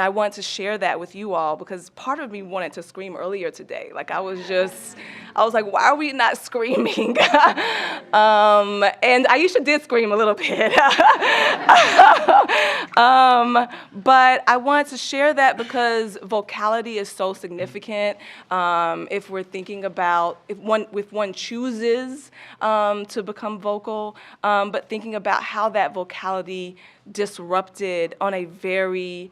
want to share that with you all because part of me wanted to scream earlier today. Like I was like, why are we not screaming? And Aishah did scream a little bit. But I wanted to share that because vocality is so significant. If we're thinking about, if one chooses to become vocal, but thinking about how that vocality disrupted on a very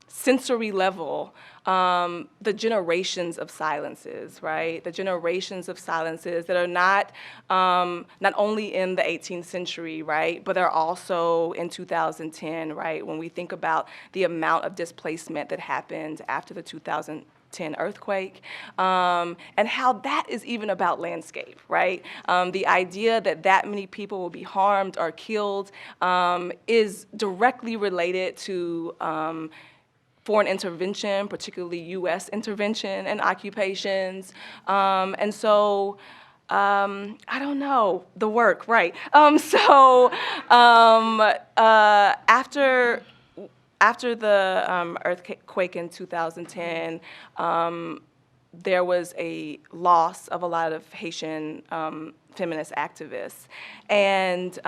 sensory level the generations of silences, right? The generations of silences that are not only in the 18th century, right, but are also in 2010, right? When we think about the amount of displacement that happened after the 2010 earthquake, and how that is even about landscape, right? The idea that many people will be harmed or killed is directly related to foreign intervention, particularly U.S. intervention and occupations. And so, I don't know, the work, right. After the earthquake in 2010, there was a loss of a lot of Haitian feminist activists. And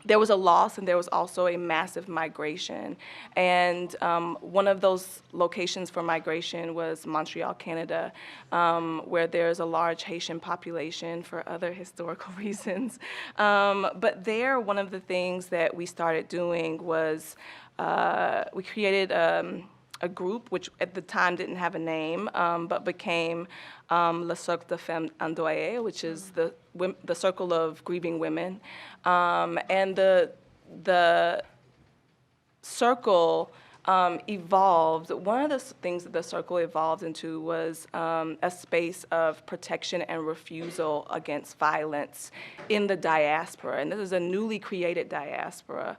there was a loss, and there was also a massive migration. And one of those locations for migration was Montreal, Canada, where there's a large Haitian population for other historical reasons. But there, one of the things that we started doing was we created a group, which at the time didn't have a name, but became Le Cercle de Femmes Endeuillées, which is the Circle of Grieving Women. And the circle evolved. One of the things that the circle evolved into was a space of protection and refusal against violence in the diaspora. And this is a newly created diaspora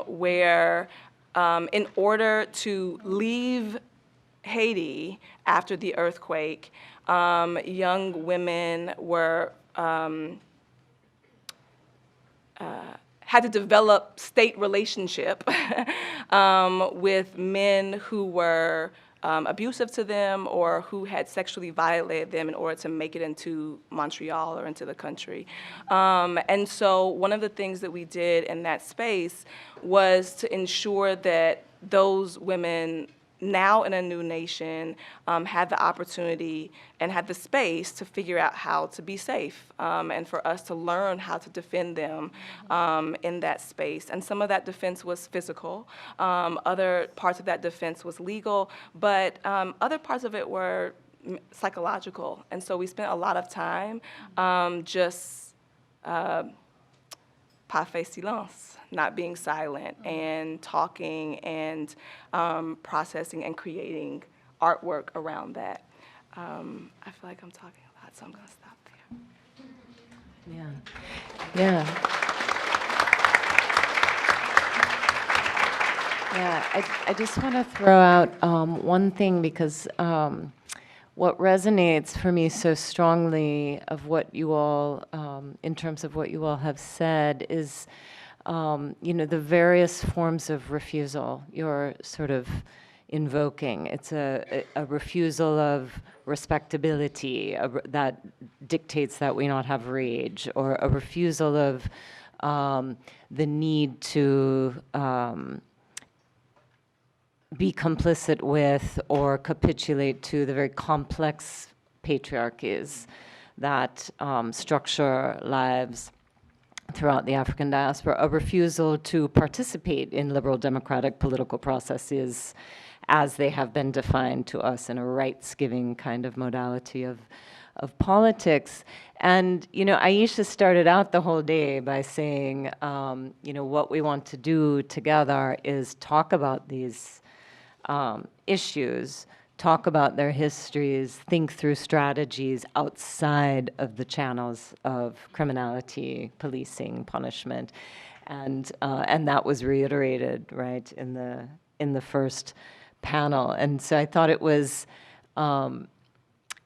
where in order to leave Haiti after the earthquake, young women were had to develop state relationship with men who were abusive to them or who had sexually violated them in order to make it into Montreal or into the country. And so one of the things that we did in that space was to ensure that those women now in a new nation, had the opportunity and had the space to figure out how to be safe, and for us to learn how to defend them in that space. And some of that defense was physical, other parts of that defense was legal, but other parts of it were psychological. And so we spent a lot of time just pas fait silence, not being silent, and talking and processing and creating artwork around that. I feel like I'm talking a lot, so I'm going to stop there. Yeah. I just want to throw out one thing, because what resonates for me so strongly of what you all, in terms of what you all have said, is the various forms of refusal you're sort of invoking. It's a refusal of respectability that dictates that we not have rage, or a refusal of the need to be complicit with or capitulate to the very complex patriarchies that structure lives throughout the African diaspora, a refusal to participate in liberal democratic political processes as they have been defined to us in a rights-giving kind of modality of politics. And, Aishah started out the whole day by saying, what we want to do together is talk about these issues, talk about their histories, think through strategies outside of the channels of criminality, policing, punishment, and that was reiterated, right, in the first panel. And so I thought it was,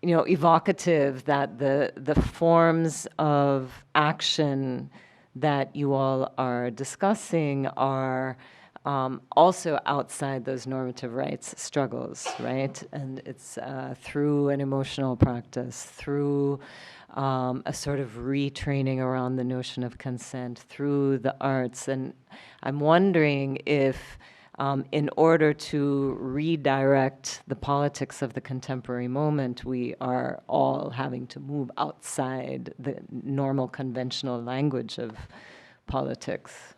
evocative that the forms of action that you all are discussing are also outside those normative rights struggles, right? And it's through an emotional practice, through a sort of retraining around the notion of consent, through the arts. And I'm wondering if in order to redirect the politics of the contemporary moment, we are all having to move outside the normal conventional language of politics.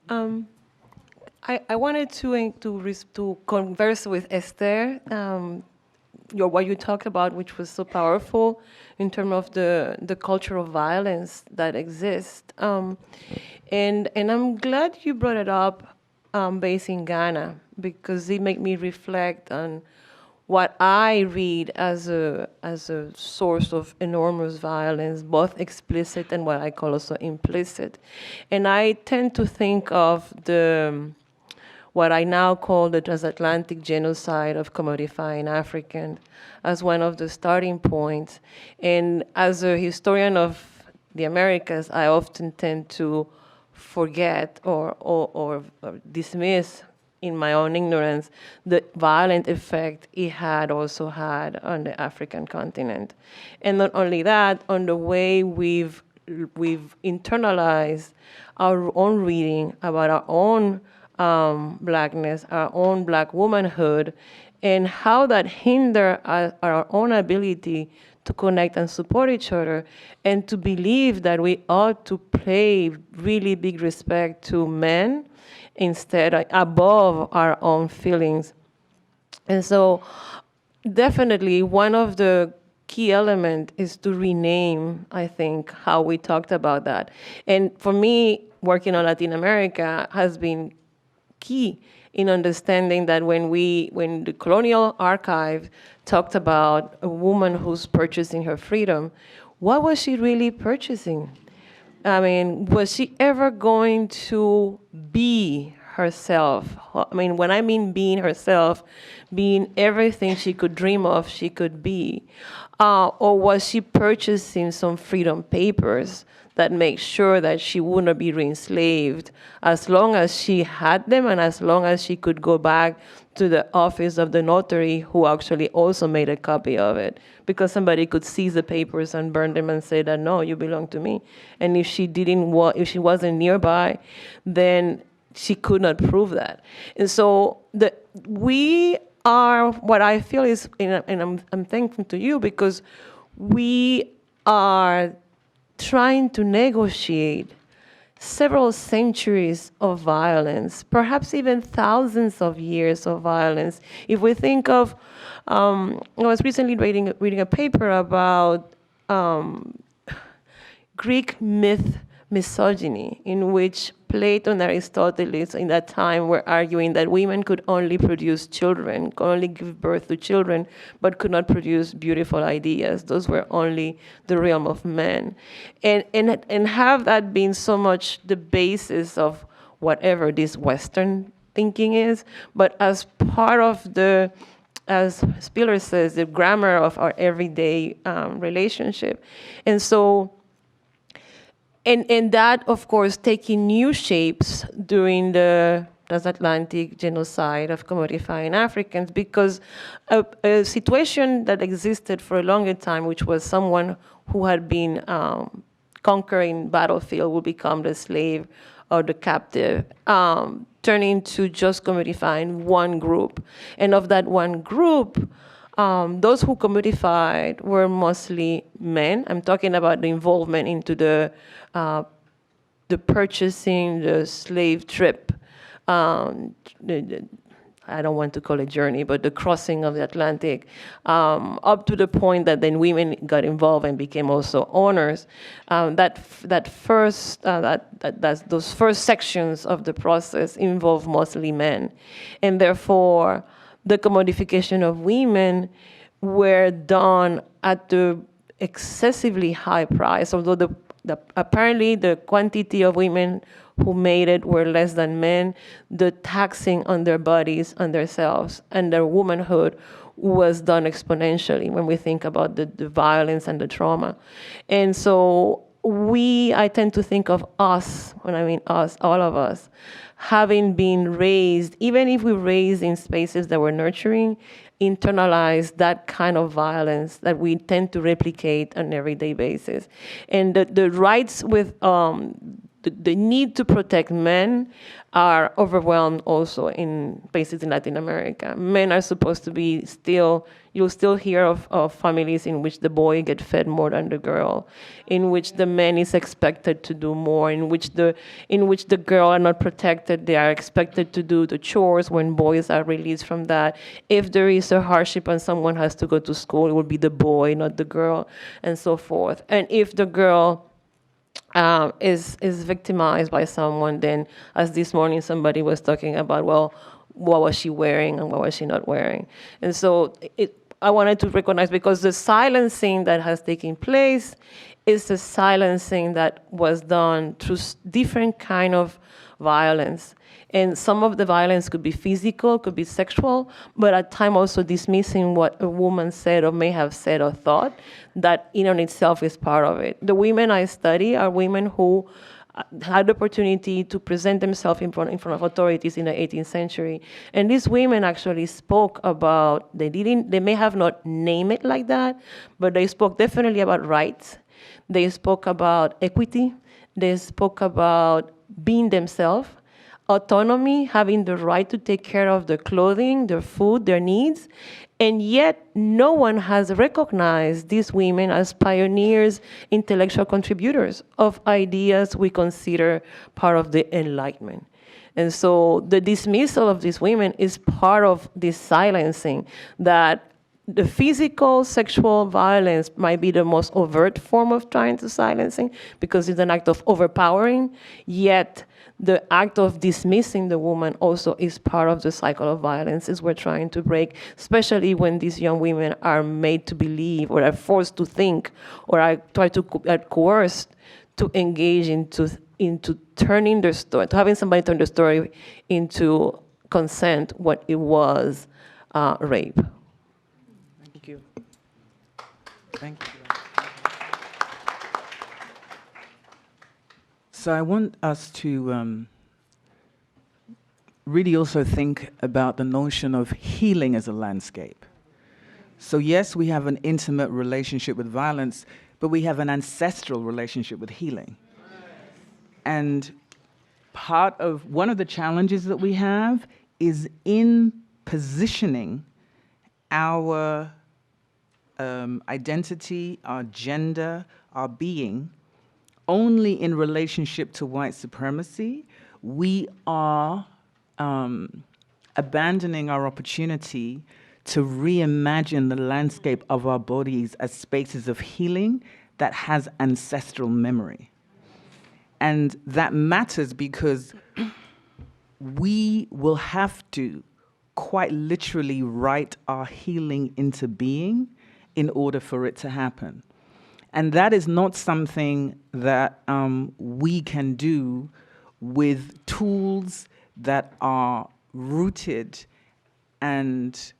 I wanted to converse with Esther, what you talked about, which was so powerful in terms of the cultural violence that exists. And I'm glad you brought it up based in Ghana, because it made me reflect on what I read as a source of enormous violence, both explicit and what I call also implicit. And I tend to think of what I now call the transatlantic genocide of commodifying Africans as one of the starting points. And as a historian of the Americas, I often tend to forget or dismiss, in my own ignorance, the violent effect it had also had on the African continent. And not only that, on the way we've internalized our own reading about our own blackness, our own black womanhood, and how that hinder our own ability to connect and support each other, and to believe that we ought to pay really big respect to men instead, above our own feelings. And so definitely one of the key elements is to rename, I think, how we talked about that. And for me, working on Latin America has been key in understanding that when the colonial archive talked about a woman who's purchasing her freedom, what was she really purchasing? I mean, was she ever going to be herself? I mean, when I mean being herself, being everything she could dream of, she could be. Or was she purchasing some freedom papers that make sure that she wouldn't be re-enslaved as long as she had them and as long as she could go back to the office of the notary who actually also made a copy of it, because somebody could seize the papers and burn them and say that, no, you belong to me. And if she wasn't nearby, then she could not prove that. And so we are, what I feel is, and I'm thankful to you, because we are trying to negotiate several centuries of violence, perhaps even thousands of years of violence. If we think of, I was recently reading a paper about Greek myth misogyny, in which Plato and Aristotle in that time were arguing that women could only produce children, could only give birth to children, but could not produce beautiful ideas. Those were only the realm of men. And have that been so much the basis of whatever this Western thinking is, but as part of the, as Spiller says, the grammar of our everyday relationship. And so, and that, of course, taking new shapes during the transatlantic genocide of commodifying Africans, because a situation that existed for a longer time, which was someone who had been conquering battlefield will become the slave or the captive, turning to just commodifying one group. And of that one group, those who commodified were mostly men. I'm talking about the involvement into the purchasing, the slave trip, I don't want to call it journey, but the crossing of the Atlantic, up to the point that then women got involved and became also owners. Those first sections of the process involve mostly men, and therefore the commodification of women were done at the excessively high price, although apparently the quantity of women who made it were less than men. The taxing on their bodies, on themselves, and their womanhood was done exponentially when we think about the violence and the trauma. And so I tend to think of us, when I mean us, all of us, having been raised, even if we were raised in spaces that were nurturing, internalize that kind of violence that we tend to replicate on an everyday basis. And the rights with the need to protect men are overwhelmed also in places in Latin America. Men are supposed to be you'll still hear of families in which the boy gets fed more than the girl, in which the man is expected to do more, in which the girl are not protected. They are expected to do the chores when boys are released from that. If there is a hardship and someone has to go to school, it will be the boy, not the girl, and so forth. And if the girl is victimized by someone, then, as this morning somebody was talking about, well, what was she wearing and what was she not wearing? And so I wanted to recognize, because the silencing that has taken place is the silencing that was done through different kind of violence. And some of the violence could be physical, could be sexual, but at times also dismissing what a woman said or may have said or thought, that in and itself is part of it. The women I study are women who had the opportunity to present themselves in front of authorities in the 18th century. And these women actually spoke about, they may have not named it like that, but they spoke definitely about rights. They spoke about equity. They spoke about being themselves. Autonomy, having the right to take care of their clothing, their food, their needs. And yet, no one has recognized these women as pioneers, intellectual contributors of ideas we consider part of the Enlightenment. And so the dismissal of these women is part of this silencing, that the physical, sexual violence might be the most overt form of trying to silencing, because it's an act of overpowering, yet the act of dismissing the woman also is part of the cycle of violences we're trying to break, especially when these young women are made to believe, or are forced to think, or are coerced to engage into turning their story, to having somebody turn the story into consent when it was rape. Thank you. Thank you. So I want us to really also think about the notion of healing as a landscape. So yes, we have an intimate relationship with violence, but we have an ancestral relationship with healing. And one of the challenges that we have is in positioning our identity, our gender, our being, only in relationship to white supremacy. We are abandoning our opportunity to reimagine the landscape of our bodies as spaces of healing that has ancestral memory. And that matters because we will have to quite literally write our healing into being in order for it to happen. And that is not something that we can do with tools that are rooted and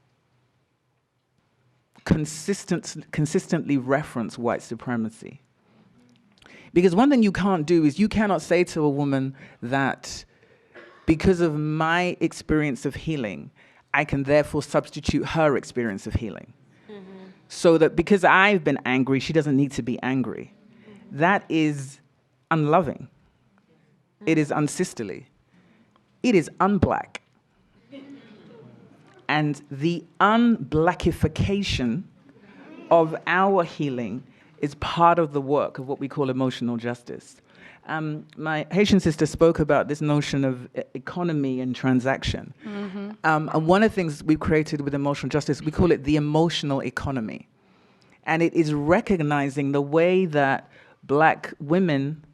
consistently reference white supremacy. Because one thing you can't do is you cannot say to a woman that because of my experience of healing, I can therefore substitute her experience of healing. So that because I've been angry, she doesn't need to be angry. That is unloving. It is unsisterly. It is unblack. And the unblackification of our healing is part of the work of what we call emotional justice. My Haitian sister spoke about this notion of economy and transaction. And one of the things we've created with emotional justice, we call it the emotional economy. And it is recognizing the way that Black women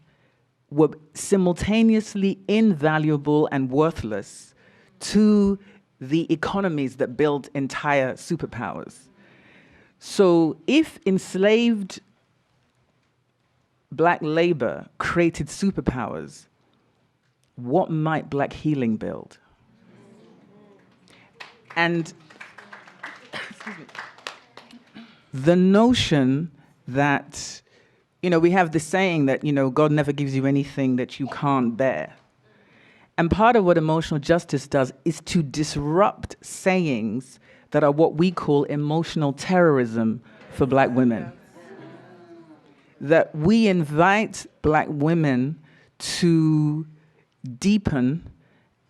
were simultaneously invaluable and worthless to the economies that build entire superpowers. So if enslaved Black labor created superpowers, what might Black healing build? And the notion that, we have this saying that, God never gives you anything that you can't bear. And part of what emotional justice does is to disrupt sayings that are what we call emotional terrorism for Black women. That we invite Black women to deepen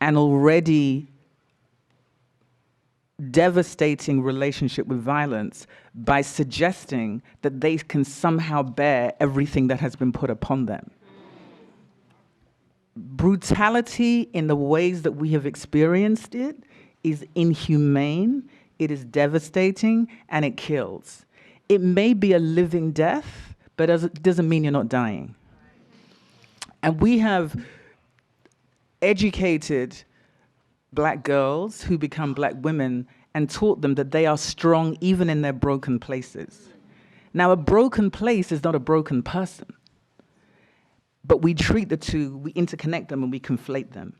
an already devastating relationship with violence by suggesting that they can somehow bear everything that has been put upon them. Brutality in the ways that we have experienced it is inhumane, it is devastating, and it kills. It may be a living death, but it doesn't mean you're not dying. And we have educated Black girls who become Black women and taught them that they are strong even in their broken places. Now, a broken place is not a broken person. But we treat the two, we interconnect them and we conflate them.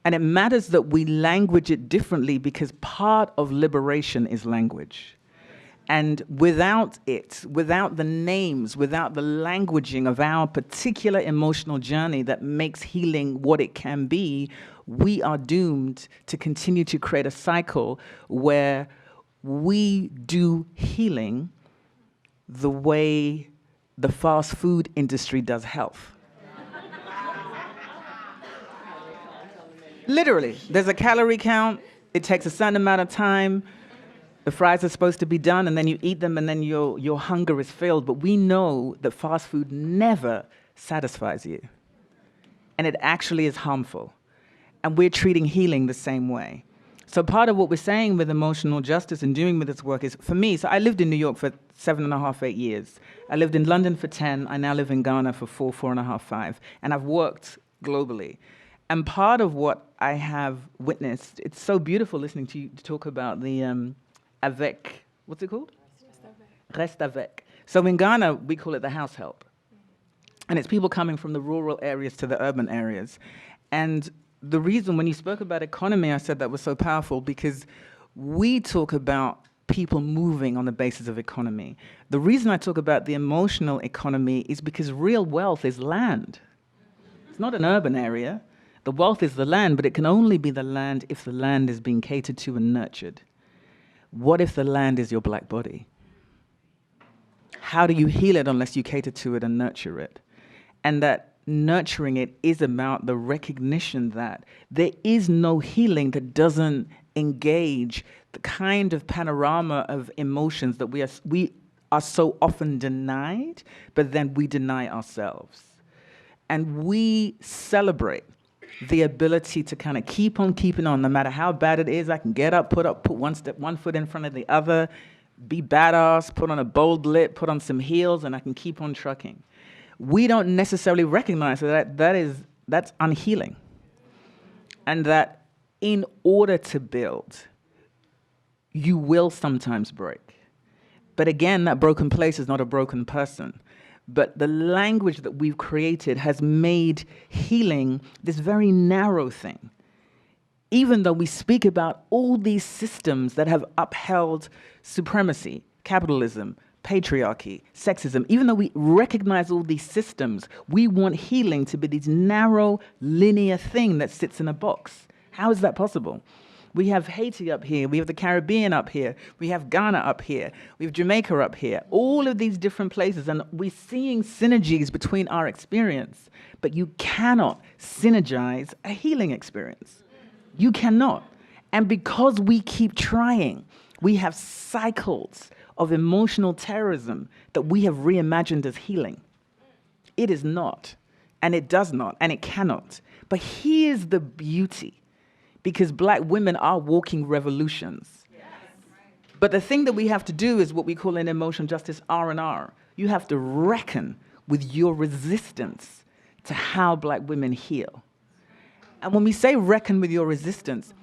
And it matters that we language it differently because part of liberation is language. And without it, without the names, without the languaging of our particular emotional journey that makes healing what it can be, we are doomed to continue to create a cycle where we do healing the way the fast food industry does health. Literally, there's a calorie count, it takes a certain amount of time, the fries are supposed to be done, and then you eat them, and then your hunger is filled. But we know that fast food never satisfies you. And it actually is harmful. And we're treating healing the same way. So part of what we're saying with emotional justice and doing with this work is, for me, so I lived in New York for 7.5, 8 years. I lived in London for 10. I now live in Ghana for 4.5, 5. And I've worked globally. And part of what I have witnessed, it's so beautiful listening to you talk about the avec, what's it called? Reste avec. So in Ghana, we call it the house help. And it's people coming from the rural areas to the urban areas. And the reason when you spoke about economy, I said that was so powerful because we talk about people moving on the basis of economy. The reason I talk about the emotional economy is because real wealth is land. It's not an urban area. The wealth is the land, but it can only be the land if the land is being catered to and nurtured. What if the land is your Black body? How do you heal it unless you cater to it and nurture it? And that nurturing it is about the recognition that there is no healing that doesn't engage the kind of panorama of emotions that we are so often denied, but then we deny ourselves. And we celebrate the ability to kind of keep on keeping on, no matter how bad it is. I can get up, put one foot in front of the other, be badass, put on a bold lip, put on some heels, and I can keep on trucking. We don't necessarily recognize that's unhealing. And that in order to build, you will sometimes break. But again, that broken place is not a broken person. But the language that we've created has made healing this very narrow thing. Even though we speak about all these systems that have upheld supremacy, capitalism, patriarchy, sexism, even though we recognize all these systems, we want healing to be this narrow, linear thing that sits in a box. How is that possible? We have Haiti up here, we have the Caribbean up here, we have Ghana up here, we have Jamaica up here, all of these different places, and we're seeing synergies between our experience, but you cannot synergize a healing experience. You cannot. And because we keep trying, we have cycles of emotional terrorism that we have reimagined as healing. It is not, and it does not, and it cannot. But here's the beauty, because Black women are walking revolutions. Yes. But the thing that we have to do is what we call in emotional justice R&R. You have to reckon with your resistance to how Black women heal. And when we say reckon with your resistance,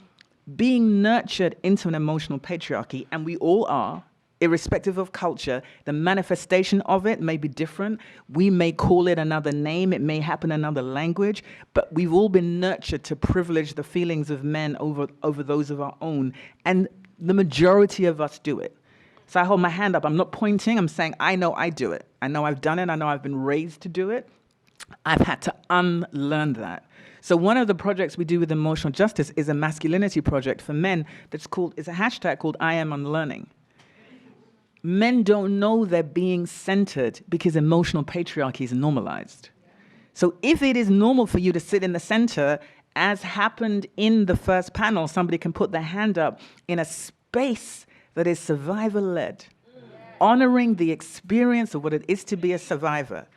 being nurtured into an emotional patriarchy, and we all are, irrespective of culture, the manifestation of it may be different. We may call it another name, it may happen in another language, but we've all been nurtured to privilege the feelings of men over those of our own, and the majority of us do it. So I hold my hand up, I'm not pointing, I'm saying I know I do it. I know I've done it, I know I've been raised to do it. I've had to unlearn that. So one of the projects we do with emotional justice is a masculinity project for men it's a hashtag called I Am Unlearning. Men don't know they're being centered because emotional patriarchy is normalized. So if it is normal for you to sit in the center, as happened in the first panel, somebody can put their hand up in a space that is survivor-led, honoring the experience of what it is to be a survivor,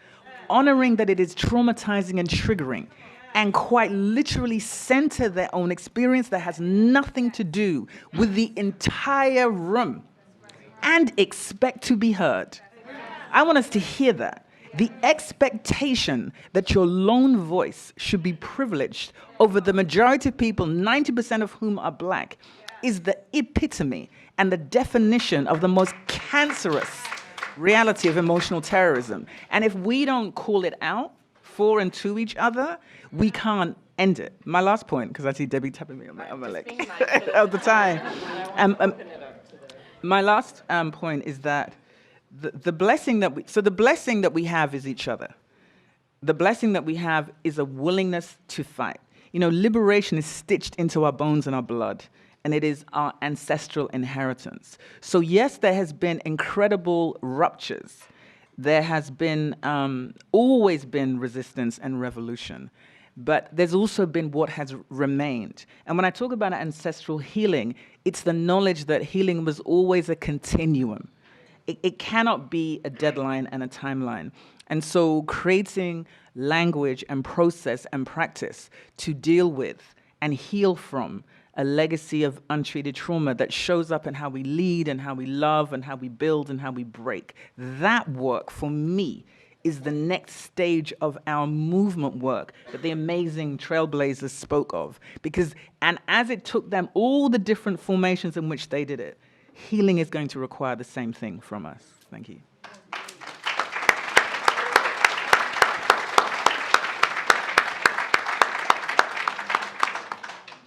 honoring that it is traumatizing and triggering, and quite literally center their own experience that has nothing to do with the entire room, and expect to be heard. I want us to hear that. The expectation that your lone voice should be privileged over the majority of people, 90% of whom are Black, is the epitome and the definition of the most cancerous reality of emotional terrorism. And if we don't call it out for and to each other, we can't end it. My last point, because I see Debbie tapping me on my leg all the time. My last point is that the blessing that we have is each other. The blessing that we have is a willingness to fight. You know, liberation is stitched into our bones and our blood, and it is our ancestral inheritance. So yes, there has been incredible ruptures. There has been always been resistance and revolution. But there's also been what has remained. And when I talk about ancestral healing, it's the knowledge that healing was always a continuum. It cannot be a deadline and a timeline. And so creating language and process and practice to deal with and heal from a legacy of untreated trauma that shows up in how we lead and how we love and how we build and how we break. That work, for me, is the next stage of our movement work that the amazing trailblazers spoke of. And as it took them all the different formations in which they did it, healing is going to require the same thing from us. Thank you.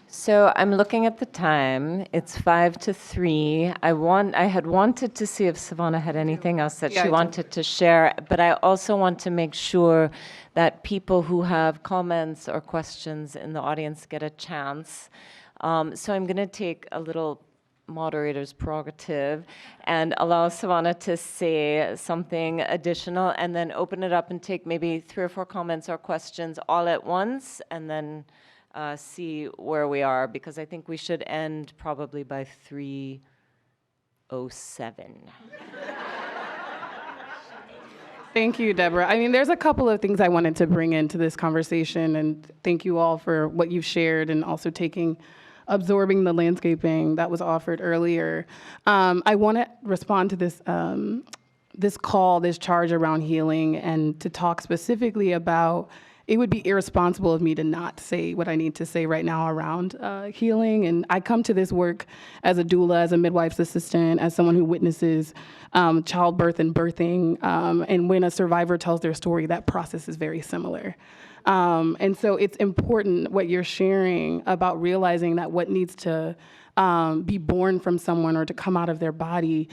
So I'm looking at the time. It's 5 to 3. I had wanted to see if Savannah had anything else that she wanted to share, but I also want to make sure that people who have comments or questions in the audience get a chance. So I'm going to take a little moderator's prerogative and allow Savannah to say something additional and then open it up and take maybe 3 or 4 comments or questions all at once and then see where we are, because I think we should end probably by 3:07. Thank you, Deborah. I mean, there's a couple of things I wanted to bring into this conversation, and thank you all for what you've shared and also absorbing the landscaping that was offered earlier. I want to respond to this charge around healing, and to talk specifically about, it would be irresponsible of me to not say what I need to say right now around healing. And I come to this work as a doula, as a midwife's assistant, as someone who witnesses childbirth and birthing. And when a survivor tells their story, that process is very similar. And so it's important what you're sharing about realizing that what needs to be born from someone or to come out of their body.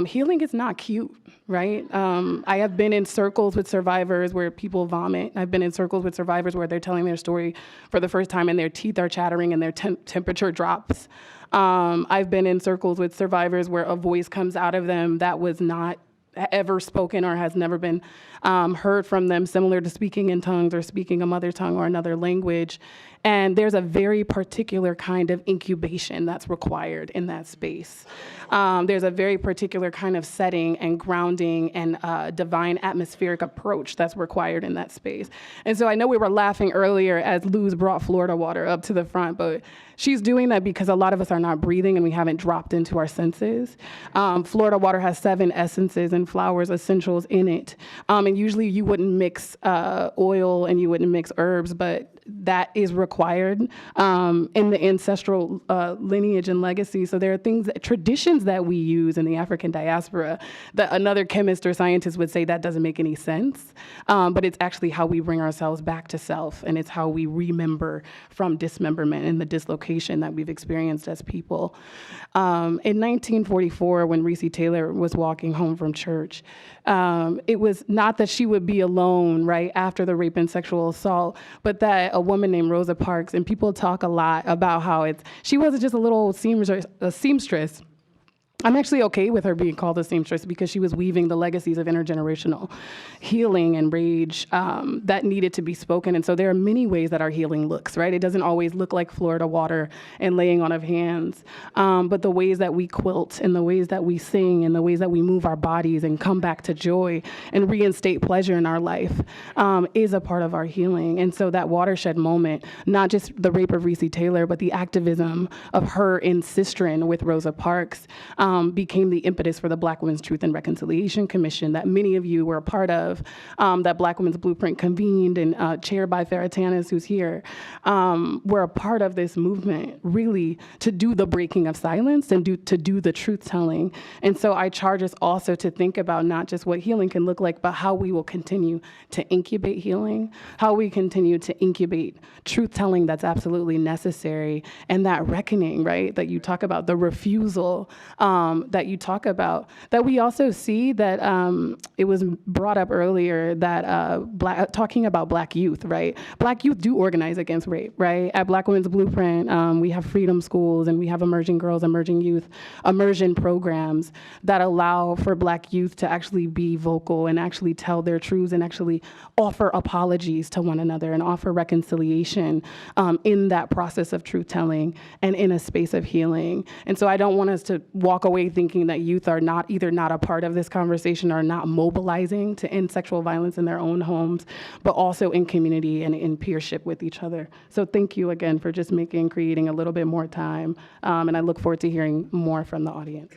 Healing is not cute, right? I have been in circles with survivors where people vomit. I've been in circles with survivors where they're telling their story for the first time and their teeth are chattering and their temperature drops. I've been in circles with survivors where a voice comes out of them that was not ever spoken or has never been heard from them, similar to speaking in tongues or speaking a mother tongue or another language. And there's a very particular kind of incubation that's required in that space. There's a very particular kind of setting and grounding and divine atmospheric approach that's required in that space. And so I know we were laughing earlier as Luz brought Florida water up to the front, but she's doing that because a lot of us are not breathing and we haven't dropped into our senses. Florida water has 7 essences and flowers, essentials in it. And usually you wouldn't mix oil and you wouldn't mix herbs, but that is required in the ancestral lineage and legacy. So there are things, traditions that we use in the African diaspora that another chemist or scientist would say that doesn't make any sense. But it's actually how we bring ourselves back to self, and it's how we remember from dismemberment and the dislocation that we've experienced as people. In 1944, when Recy Taylor was walking home from church, it was not that she would be alone, right, after the rape and sexual assault, but that a woman named Rosa Parks, and people talk a lot about how she wasn't just a little seamstress. I'm actually okay with her being called a seamstress because she was weaving the legacies of intergenerational healing and rage that needed to be spoken. And so there are many ways that our healing looks, right? It doesn't always look like Florida water and laying on of hands, but the ways that we quilt and the ways that we sing and the ways that we move our bodies and come back to joy and reinstate pleasure in our life is a part of our healing. And so that watershed moment, not just the rape of Recy Taylor, but the activism of her in Sistren with Rosa Parks, became the impetus for the Black Women's Truth and Reconciliation Commission that many of you were a part of, that Black Women's Blueprint convened and chaired by Farah Tanis, who's here, were a part of this movement, really, to do the breaking of silence and to do the truth-telling. And so I charge us also to think about not just what healing can look like, but how we will continue to incubate healing, how we continue to incubate truth-telling that's absolutely necessary, and that reckoning, right, that you talk about, the refusal that you talk about, that we also see that it was brought up earlier that talking about Black youth, right? Black youth do organize against rape, right? At Black Women's Blueprint, we have freedom schools and we have emerging girls, emerging youth, immersion programs that allow for Black youth to actually be vocal and actually tell their truths and actually offer apologies to one another and offer reconciliation in that process of truth-telling and in a space of healing. And so I don't want us to walk away thinking that youth are either not a part of this conversation or not mobilizing to end sexual violence in their own homes, but also in community and in peership with each other. So thank you again for just creating a little bit more time. And I look forward to hearing more from the audience.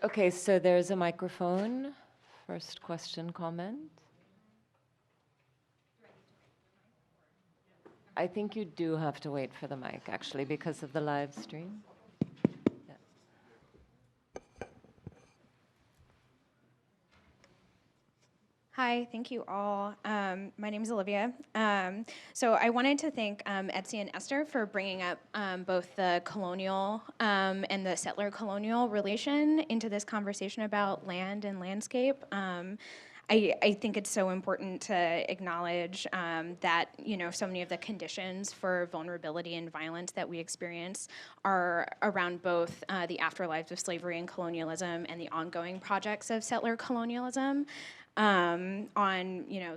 Okay, so there's a microphone. First question, comment. I think you do have to wait for the mic, actually, because of the live stream. Yeah. Hi, thank you all. My name is Olivia. So I wanted to thank Etsy and Esther for bringing up both the colonial and the settler-colonial relation into this conversation about land and landscape. I think it's so important to acknowledge that, so many of the conditions for vulnerability and violence that we experience are around both the afterlives of slavery and colonialism and the ongoing projects of settler colonialism. On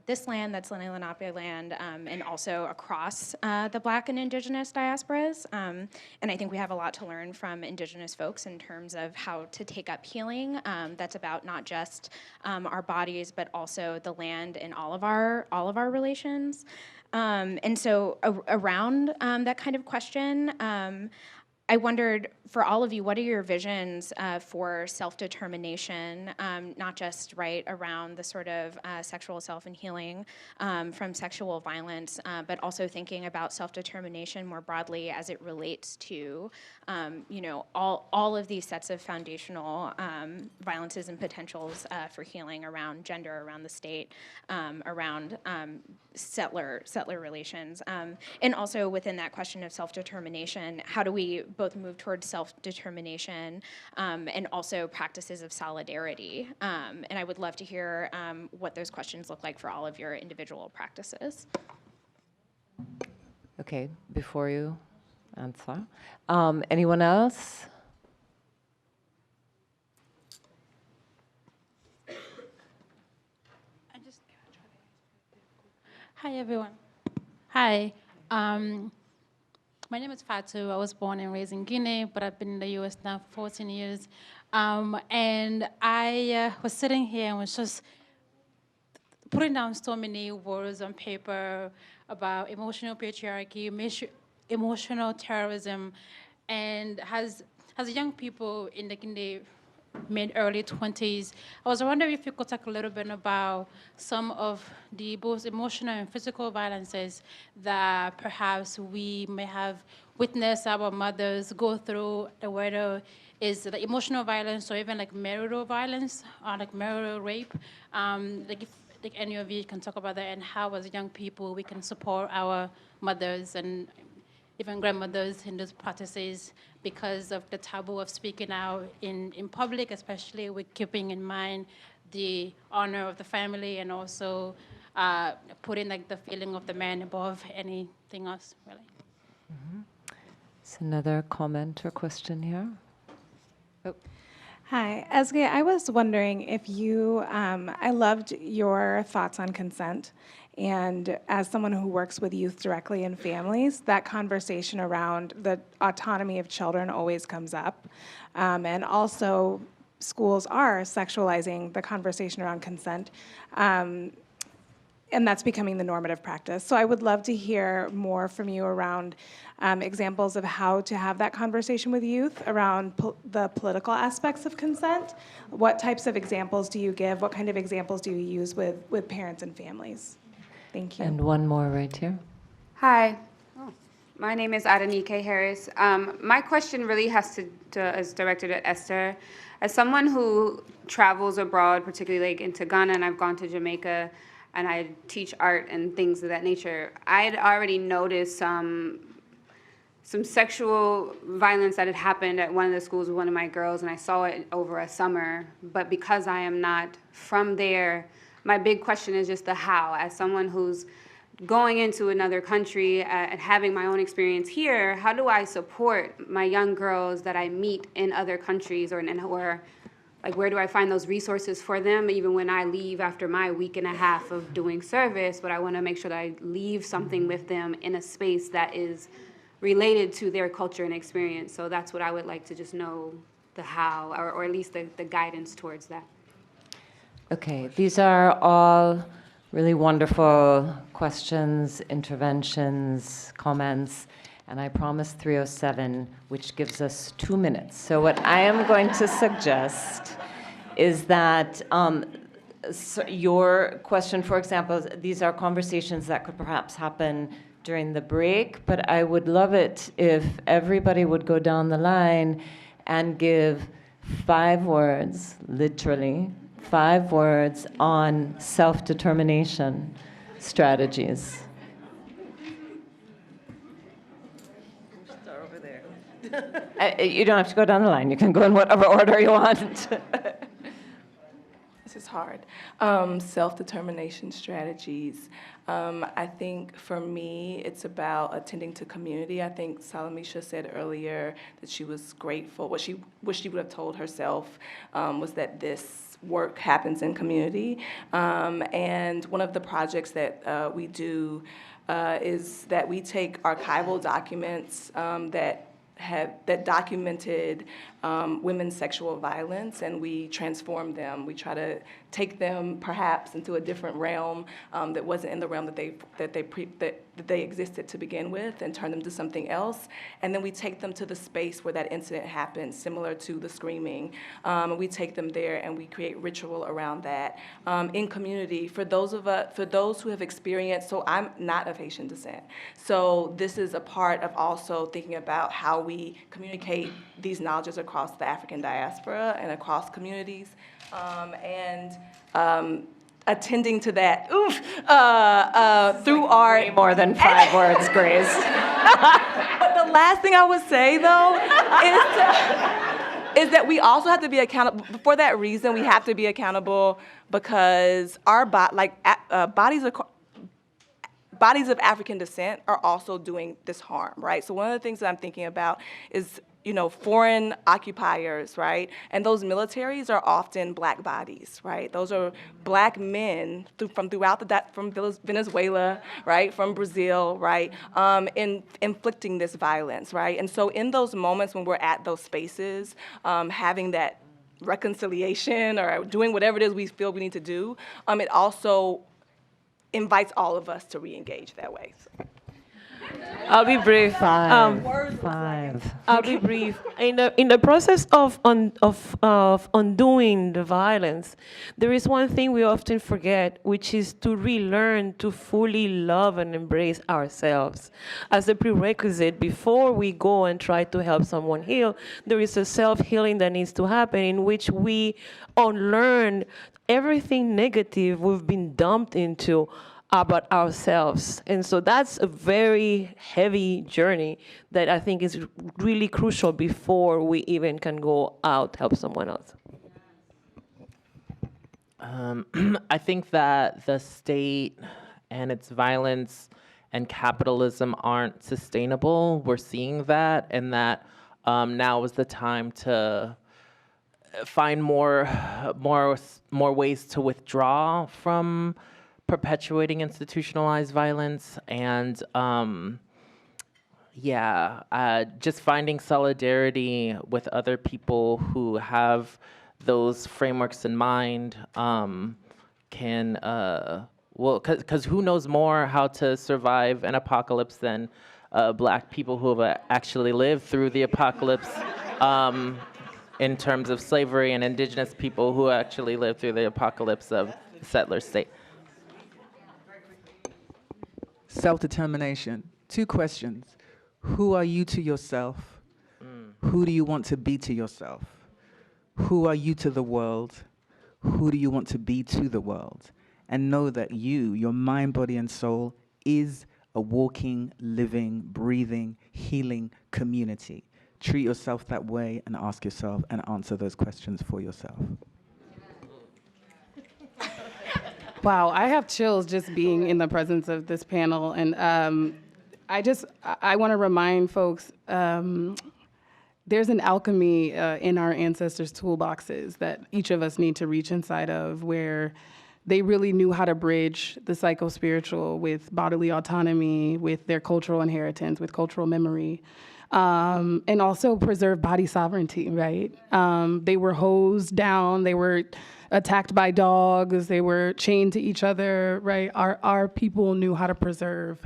this land, that's Lenni Lenape land, and also across the Black and Indigenous diasporas. And I think we have a lot to learn from Indigenous folks in terms of how to take up healing. That's about not just our bodies, but also the land and all of our relations. And so around that kind of question, I wondered, for all of you, what are your visions for self-determination, not just around the sort of sexual self and healing from sexual violence, but also thinking about self-determination more broadly as it relates to, all of these sets of foundational violences and potentials for healing around gender, around the state, around settler relations, and also within that question of self-determination, how do we both move towards self-determination and also practices of solidarity? And I would love to hear what those questions look like for all of your individual practices. Okay, before you answer, anyone else? Hi, everyone. Hi. My name is Fatou. I was born and raised in Guinea, but I've been in the U.S. now for 14 years. And I was sitting here and was just putting down so many words on paper about emotional patriarchy, emotional terrorism, and as young people in the Guinea mid-early 20s, I was wondering if you could talk a little bit about some of the both emotional and physical violences that perhaps we may have witnessed our mothers go through, whether it's the emotional violence or even marital violence or marital rape. If any of you can talk about that, and how as young people we can support our mothers and even grandmothers in those practices, because of the taboo of speaking out in public, especially with keeping in mind the honor of the family and also putting the feeling of the man above anything else, really. Mm-hmm. It's another comment or question here. Oh. Hi, Ezgi, I was wondering if you, I loved your thoughts on consent. And as someone who works with youth directly in families, that conversation around the autonomy of children always comes up. And also, schools are sexualizing the conversation around consent. And that's becoming the normative practice. So I would love to hear more from you around examples of how to have that conversation with youth around the political aspects of consent. What types of examples do you give? What kind of examples do you use with parents and families? Thank you. And one more right here. Hi. My name is Adenike Harris. My question really is directed at Esther. As someone who travels abroad, particularly into Ghana, and I've gone to Jamaica, and I teach art and things of that nature, I'd already noticed some sexual violence that had happened at one of the schools with one of my girls, and I saw it over a summer. But because I am not from there, my big question is just the how. As someone who's going into another country and having my own experience here, how do I support my young girls that I meet in other countries, or where do I find those resources for them, even when I leave after my week and a half of doing service? But I want to make sure that I leave something with them in a space that is related to their culture and experience. So that's what I would like to just know, the how, or at least the guidance towards that. Okay, these are all really wonderful questions, interventions, comments, and I promised 3:07, which gives us 2 minutes. So what I am going to suggest is that so your question, for example, these are conversations that could perhaps happen during the break, but I would love it if everybody would go down the line and give 5 words, literally, 5 words on self-determination strategies. Start over there. You don't have to go down the line. You can go in whatever order you want. This is hard. Self-determination strategies. I think for me, it's about attending to community. I think Salamisha said earlier that she was grateful. What she wished she would have told herself was that this work happens in community. And one of the projects that we do is that we take archival documents that documented women's sexual violence, and we transform them. We try to take them perhaps into a different realm that wasn't in the realm that they existed to begin with, and turn them to something else. And then we take them to the space where that incident happened, similar to the screaming. We take them there and we create ritual around that in community. For those who have experienced, so I'm not of Haitian descent. So this is a part of also thinking about how we communicate these knowledges across the African diaspora and across communities. Attending to that, through art. Way more than 5 words, Grace. But the last thing I would say, though, is that we also have to be accountable. For that reason, we have to be accountable because our bodies of African descent are also doing this harm, right? So one of the things that I'm thinking about is, foreign occupiers, right? And those militaries are often Black bodies, right? Those are Black men from Venezuela, right? From Brazil, right? Inflicting this violence, right? And so in those moments when we're at those spaces, having that reconciliation or doing whatever it is we feel we need to do, it also invites all of us to re-engage that way. So. I'll be brief. Five. I'll be brief. In the process of undoing the violence, there is one thing we often forget, which is to relearn to fully love and embrace ourselves. As a prerequisite, before we go and try to help someone heal, there is a self-healing that needs to happen in which we unlearn everything negative we've been dumped into about ourselves. And so that's a very heavy journey that I think is really crucial before we even can go out, help someone else. I think that the state and its violence and capitalism aren't sustainable. We're seeing that, and that now is the time to find more ways to withdraw from perpetuating institutionalized violence, and just finding solidarity with other people who have those frameworks in mind because who knows more how to survive an apocalypse than Black people who have actually lived through the apocalypse in terms of slavery, and Indigenous people who actually lived through the apocalypse of the settler state. Self-determination. 2 questions. Who are you to yourself? Who do you want to be to yourself? Who are you to the world? Who do you want to be to the world? And know that you, your mind, body, and soul, is a walking, living, breathing, healing community. Treat yourself that way and ask yourself and answer those questions for yourself. Wow, I have chills just being in the presence of this panel. And I want to remind folks, there's an alchemy in our ancestors' toolboxes that each of us need to reach inside of, where they really knew how to bridge the psycho-spiritual with bodily autonomy, with their cultural inheritance, with cultural memory, and also preserve body sovereignty, right? They were hosed down, they were attacked by dogs, they were chained to each other, right? Our people knew how to preserve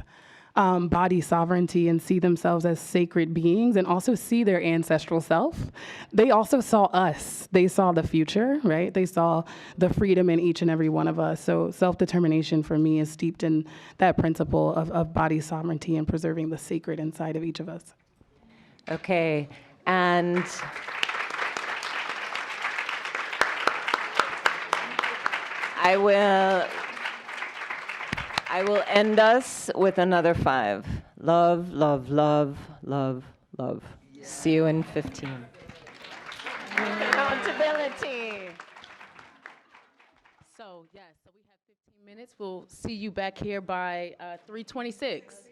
body sovereignty and see themselves as sacred beings, and also see their ancestral self. They also saw us. They saw the future, right? They saw the freedom in each and every one of us. So self-determination for me is steeped in that principle of body sovereignty and preserving the sacred inside of each of us. Okay, and I will end us with another 5. Love, love, love, love, love. Yeah. See you in 15. Accountability. So, yes, so we have 15 minutes. We'll see you back here by 3:26.